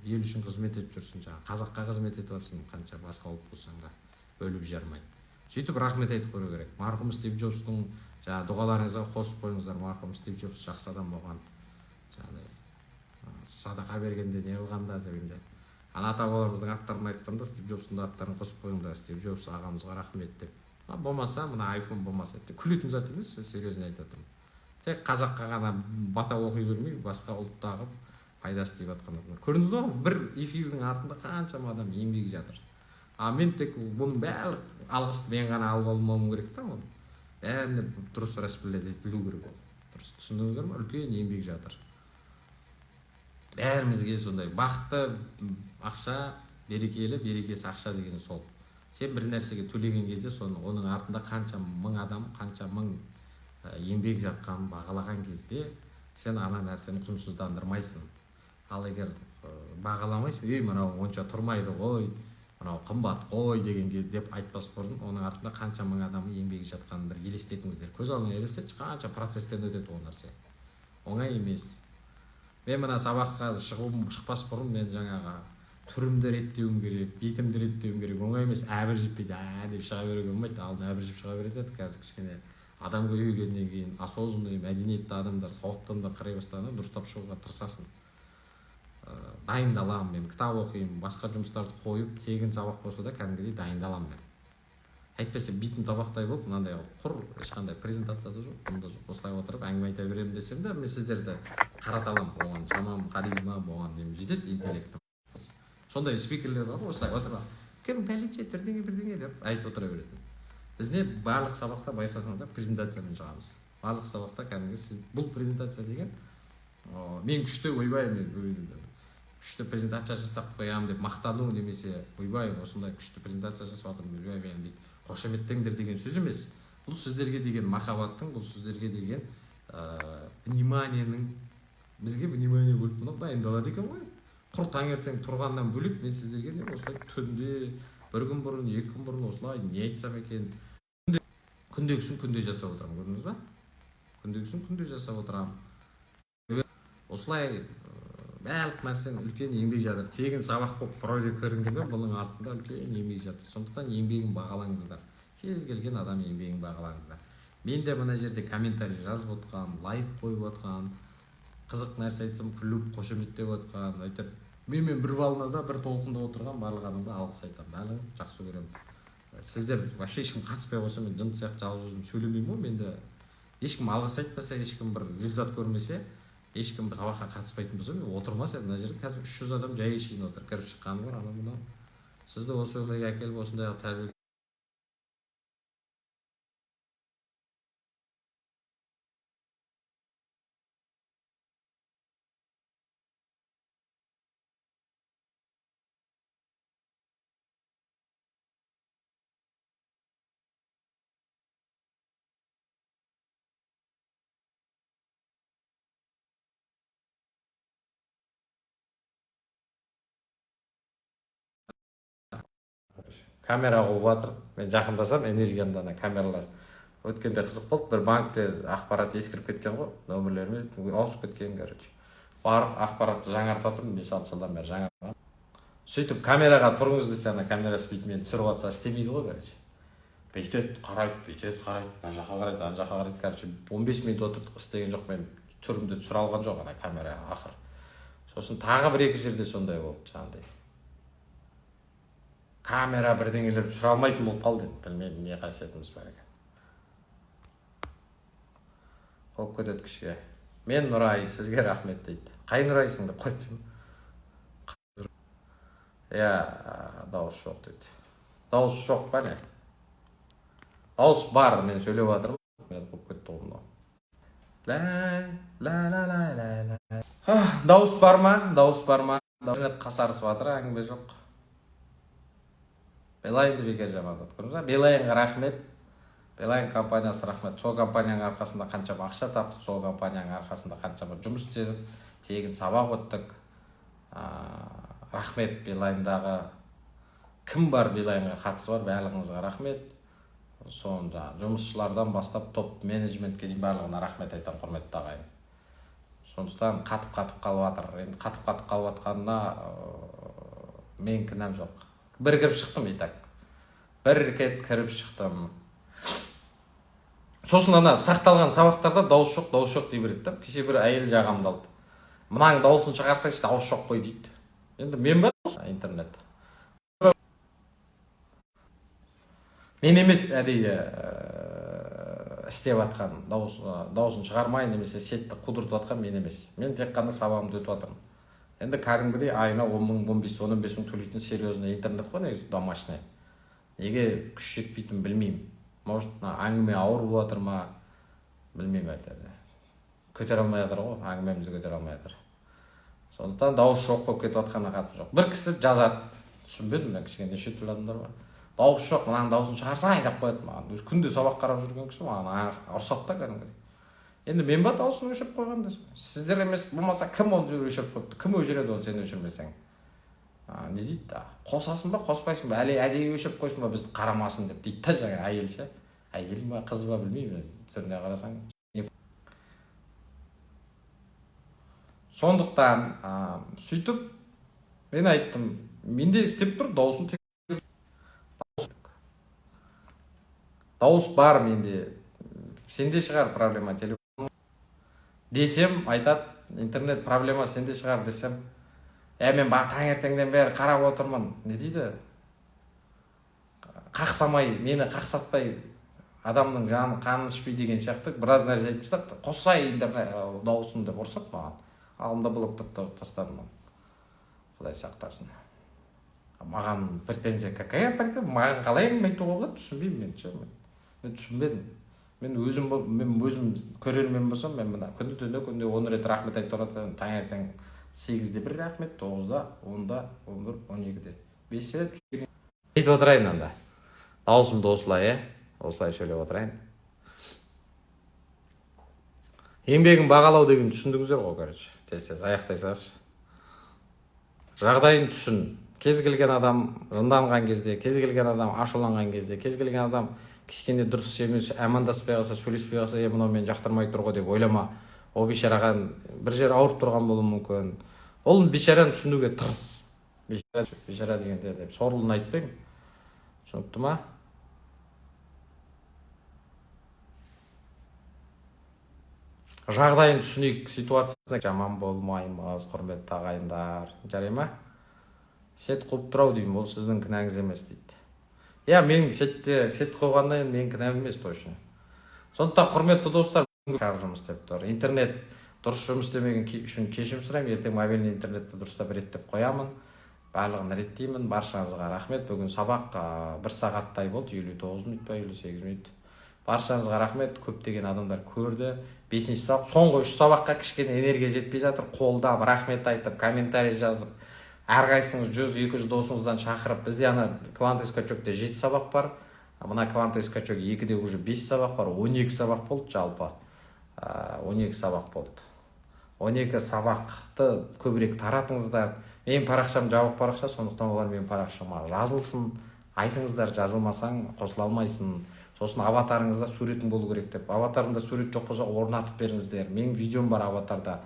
ел үшін қызмет етіп жүрсің, қазаққа қызмет етіп жатсың, қанша басқа ұлт болсаң да өліп жармай. Сөйтіп рахмет айтып көру керек. Марқұм Стив Джобстың дұғаларыңызға қосып қойыңыздар. Марқұм Стив Джобс жақсы адам болған, садақа бергенде не қылғанда дегенде. Ата бабамыздың аттарын айтқанда Стив Джобстың аттарын қосып қойыңдар. Стив Джобс ағамызға рахмет деп. Болмаса, мына iPhone болмаса, күлетін зат емес, серьезно айтып отырмын. Тек қазаққа ғана бата оқи бермей, басқа ұлттағы пайдасы тиіп жатқандар. Көрдіңіз бе, бір эфирдің артында қаншама адам еңбек жатыр. Мен тек бұның барлық алғысты мен ғана алып алмауым керек та, оны. Бәріне дұрыс распределять етілу керек ол. Дұрыс түсіндіңіздер ме? Үлкен еңбек жатыр. Бәрімізге сондай бақытты ақша, берекелі, берекесі ақша деген сол. Сен бір нәрсеге төлеген кезде оның артында қанша мың адам, қанша мың еңбек жатқанын бағалаған кезде сен ана нәрсені құнсыздандырмайсың. Ал егер бағаламайсың, мынау онша тұрмайды ғой, мынау қымбат қой деген деп айтпас бұрын оның артында қанша мың адамның еңбегі жатқанын бір елестетіңіздер. Көз алдыңа елестетші, қанша процесстен өтеді ол нәрсе. Оңай емес. Мен мына сабаққа шықпас бұрын мен жаңағы түрімді реттеуім керек, бетімді реттеуім керек. Оңай емес, әбір жіппейді, деп шыға беруге болмайды. Алдын әбір жіп шыға береді. Қазір кішкене адам көбейгеннен кейін осознанный, мәдениетті адамдар, сауатты адамдар қарай бастағанда дұрыстап шығуға тырысасың. Дайындаламын, мен кітап оқимын, басқа жұмыстарды қойып, тегін сабақ болса да кәдімгідей дайындаламын мен. Әйтпесе битім табақтай болып, мынандай құр ешқандай презентация да жоқ, бұнда жоқ. Осылай отырып әңгіме айта беремін десем де, мен сіздерді қарата аламын. Оған шамам, харизмам, оған нем жетеді, интеллектім. Сондай спикерлер бар, осылай отырып, кім пәленшет бірдеңе деп айтып отыра береді. Біз не барлық сабақта байқасаңыздар презентациямен шығамыз. Барлық сабақта кәдімгі сіз бұл презентация деген мен күшті ойбай, мен күшті презентация жасап қоямын деп мақтану немесе ойбай осындай күшті презентация жасап жатырмын ойбай мен дейді қошеметтеңдер деген сөз емес. Бұл сіздерге деген махаббаттың, бұл сіздерге деген вниманиенің бізге внимание бөліп мынау дайындалады екен ғой. Құр таңертең тұрғаннан бөлек мен сіздерге не осылай түнде бір күн бұрын 2 күн бұрын осылай не айтсам екен, күндегісін күнде жасап отырамын, көрдіңіз ба? Күндегісін күнде жасап отырамын. Осылай барлық нәрсені үлкен еңбек жатыр. Тегін сабақ болып Фройде көрінген, бұның артында үлкен еңбек жатыр. Сондықтан еңбегін бағалаңыздар. Кез келген адам еңбегін бағалаңыздар. Мен де мына жерде комментарий жазып отқан, лайк қойып отқан, қызық нәрсе айтсам күліп қошеметтеп отқан, айтып менімен бір волнада, бір толқында отырған барлық адамға алғыс айтамын. Барлығыңызды жақсы көремін. Сіздер вообще ешкім қатыспай қойса, мен жын сияқты жалғыз өзім сөйлемеймін ғой. Менде ешкім алғыс айтпаса, ешкім бір результат көрмесе, ешкім сабаққа қатыспайтын болса, мен отырмас едім. Мына жерде қазір 300 адам жай шейін отыр. Кіріп шыққаны бар, анау мынау. Сізді осы өмірге әкеліп осындай тәрбие. Камера қойып жатыр. Мен жақындасам, энергиямды ана камералар. Өткенде қызық болды, бір банкте ақпарат ескіріп кеткен ғой, нөмірлеріміз ауысып кеткен, короче. Барып ақпаратты жаңартып жатырмын, 5-6 жылдан бері жаңартып. Сөйтіп камераға тұрыңыз десе, ана камерасы бүйтіп мені түсіріп жатса істемейді ғой, короче. Бүйтеді, қарайды, ана жаққа қарайды, ана жаққа қарайды, короче. 15 минут отырдық, істеген жоқ, мен түрімді түсіре алған жоқ ана камера ақыр. Сосын тағы бір екі жерде сондай болды, жаңағыдай. Камера бірдеңелер түсіре алмайтын болып қалды. Білмеймін, не қасиетіміз бар екен. Қойып кетеді кішіге. Мен Нұрай, сізге рахмет дейді. Қай Нұрайсың деп қойды. Дауыс жоқ дейді. Дауыс жоқ па не? Дауыс бар, мен сөйлеп жатырмын. Мен қойып кетті ғой. Дауыс бар ма? Дауыс бар ма? Қасарысып жатыр, әңгіме жоқ. Белайнды бекер жамандады, көрдіңіз ба? Белайнға рахмет. Белайн компаниясы рахмет. Сол компанияның арқасында қаншама ақша таптық, сол компанияның арқасында қаншама жұмыс істедік, тегін сабақ өттік. Рахмет Белайндағы кім бар, Белайнға қатысы бар, барлығыңызға рахмет. Соны жұмысшылардан бастап топ менеджментке дейін барлығына рахмет айтамын, құрметті ағайын. Сондықтан қатып қалып жатыр. Енді қатып қалып жатқанына мен кінәм жоқ. Бір кіріп шықтым, итак. Бір рет кіріп шықтым. Сосын ана сақталған сабақтарда дауыс жоқ дей береді. Кеше бір әйел жағамды алды. Мынаң дауысын шығарсайшы, дауыс жоқ қой дейді. Енді мен ба интернет. Мен емес әдейі істеп жатқан, дауысын шығармай немесе сетті қудыртып жатқан мен емес. Мен тек қана сабағымды өтіп жатырмын. Енді кәдімгідей айына 10 мың, 15 мың төлейтін серьезный интернет қой, негізі домашний. Неге күш жетпейтін білмеймін. Может, әңгіме ауыр болып жатыр ма, білмеймін айтады. Көтере алмай жатыр ғой, әңгімемізді көтере алмай жатыр. Сондықтан дауыс жоқ болып кетіп жатқанына қатысы жоқ. Бір кісі жазады, түсінбедім, мен кішкене неше түрлі адамдар бар. Дауыс жоқ, мынаның дауысын шығарсаң айдап қояды маған. Күнде сабақ қарап жүрген кісі маған ұрсады да кәдімгідей. Енді мен ба дауысын өшіріп қойған десем. Сіздер емес, болмаса кім оны өшіріп қойыпты? Кім өшіреді оны сен өшірмесең? Не дейді? Қосасың ба, қоспайсың ба? Әлі әдейі өшіріп қойсын ба, бізді қарамасын деп дейді да жаңа әйел ше. Әйел ма, қыз ба білмеймін. Түріне қарасаң. Сондықтан сөйтіп мен айттым, менде істеп тұр, дауысын дауыс бар менде. Сенде шығар проблема, телефон десем, айтады, интернет проблема сенде шығар десем, мен таңертеңнен бері қарап отырмын. Не дейді? Қақсамай, мені қақсатпай, адамның жанын қанын ішпей деген сияқты біраз нәрсе айтып тастапты. Қоссай дауысын деп ұрсып маған. Алдымда блоктап тастадым. Құдай сақтасын. Маған претензия, какая претензия? Маған қалай әңгіме айтуға болады? Түсінбеймін мен. Мен түсінбедім. Мен өзім көрермен болсам, мен мына күнде 10 рет рахмет айтып отыратынмын. Таңертең 8-де бір рахмет, 9-да, 10-да, 11, 12-де. 5 рет айтып отырайын анда. Дауысымды осылай сөйлеп отырайын. Еңбегін бағалау деген түсіндіңіздер ғой, короче. тез аяқтай салайықшы. Жағдайын түсін. Кез келген адам жынданған кезде, кез келген адам ашуланған кезде, кез келген адам кішкене дұрыс емес амандаспай қалса, сөйлеспей қалса, мынау мені жақтырмай тұр ғой деп ойлама. Ол бейшараға бір жер ауырып тұрған болуы мүмкін. Ол бейшараны түсінуге тырыс. Бейшара дегенде деп сорлыны айтпаймын. Түсінікті ма? Жағдайын түсінейік, ситуациясына жаман болмаймыз, құрметті ағайындар. Жарай ма? Сет қылып тұрау деймін, ол сіздің кінәңіз емес дейді. Мен сет қойғаннан мен кінәм емес точно. Сондықтан құрметті достар, жұмыс істеп тұр. Интернет дұрыс жұмыс істемеген үшін кешірім сұраймын. Ертең мобильный интернетті дұрыстап реттеп қоямын. Барлығын реттеймін. Баршаңызға рахмет. Бүгін сабақ 1 сағаттай болды, 59 минут па, 58 минут. Баршаңызға рахмет. Көптеген адамдар көрді. 5-ші сабақ, соңғы 3 сабаққа кішкене энергия жетпей жатыр. Қолдап, рахмет айтып, комментарий жазып, әрқайсыңыз 100-200 досыңыздан шақырып, бізде квантовый скачокте 7 сабақ бар. Мына квантовый скачок 2-де уже 5 сабақ бар. 12 сабақ болды жалпы. 12 сабақ болды. 12 сабақты көбірек таратыңыздар. Менің парақшам жабық парақша, сондықтан олар менің парақшама жазылсын. Айтыңыздар, жазылмасаң қосыла алмайсың. Сосын аватарыңызда суретің болу керек деп. Аватарында сурет жоқ болса орнатып беріңіздер. Менің видеом бар аватарда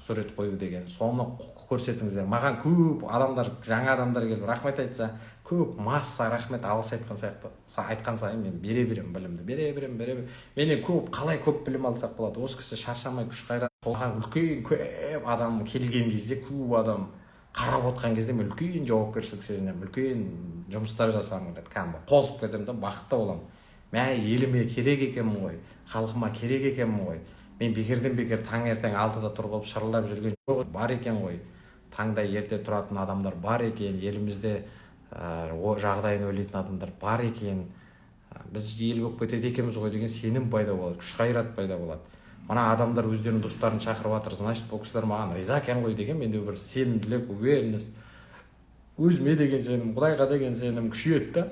сурет қою деген. Соны көрсетіңіздер. Маған көп адамдар, жаңа адамдар келіп рахмет айтса, көп масса рахмет алғыс айтқан сайын мен бере берем білімді. Бере берем. Менен қалай көп білім алсақ болады. Осы кісі шаршамай күш қайрат толған үлкен көп адам келген кезде, көп адам қарап отқан кезде мен үлкен жауапкершілік сезінемін. Үлкен жұмыстар жасағым келеді. Кәдімгі қозып кетемін да, бақытты боламын. Мен еліме керек екенмін ғой, халқыма керек екенмін ғой. Мен бекерден бекер таңертең 6-да тұрып шырылдап жүрген жоқ бар екен ғой. Таңда ерте тұратын адамдар бар екен, елімізде жағдайын ойлайтын адамдар бар екен. Біз ел болып кетеді екенбіз ғой деген сенім пайда болады, күш қайрат пайда болады. Мына адамдар өздерінің достарын шақырып жатыр, значит, бұл кісілер маған риза екен ғой деген менде бір сенімділік, уверенность, өзіме деген сенім, Құдайға деген сенім күшейеді да.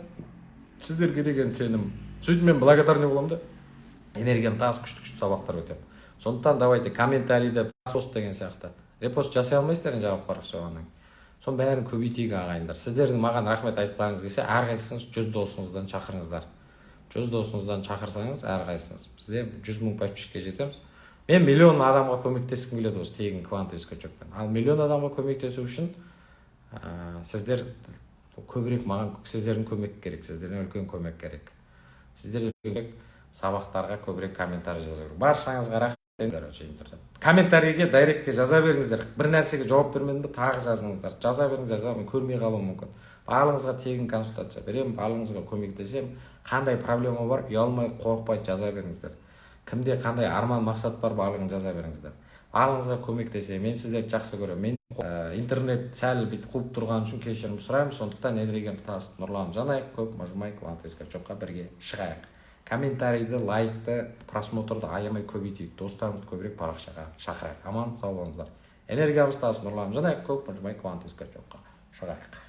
Сіздерге деген сенім. Сөйтіп мен благодарный боламын да. Энергиям тас күшті сабақтар өтем. Сондықтан давайте комментарийді пост деген сияқты. Репост жасай алмайсыздар жабық парақшаға. Соның бәрін көбейтейік ағайындар. Сіздердің маған рахмет айтқаныңыз келсе, әрқайсыңыз 100 досыңыздан шақырыңыздар. 100 досыңыздан шақырсаңыз, әрқайсыңыз бізде 100 мың подписчикке жетеміз. Мен миллион адамға көмектескім келеді осы тегін квантовый скачокпен. Ал миллион адамға көмектесу үшін сіздер көбірек маған сіздердің көмек керек, сіздердің үлкен көмек керек. Сіздер сабақтарға көбірек комментарий жазу керек. Баршаңызға рахмет. Комментарийге, дайректке жаза беріңіздер. Bir нәрсеге жауап бермедім бе, тағы жазыңыздар. Жаза беріңіз, мен көрмей қалуым мүмкін. Барлығыңызға тегін консультация беремін, барлығыңызға көмектесемін. Қандай проблема бар, ұялмай, қорықпай жаза беріңіздер. Кімде қандай арман мақсат бар, барлығын жаза беріңіздер. Барлығыңызға көмектесемін. Мен сіздерді жақсы көремін. Мен интернет сәл бит қуып тұрған үшін кешірім сұраймын. Сондықтан энергиямды тасып Нұрлан жанайық, көп мажымай квантовый скачокқа бірге шығайық. Комментарийді, лайкты, просмотрды аямай көбейтейік. Достарымызды көбірек парақшаға шақырайық. Аман, сау болыңыздар. Энергиямыз тасып Нұрлан жанайық, көп мажымай квантовый скачокқа шығайық.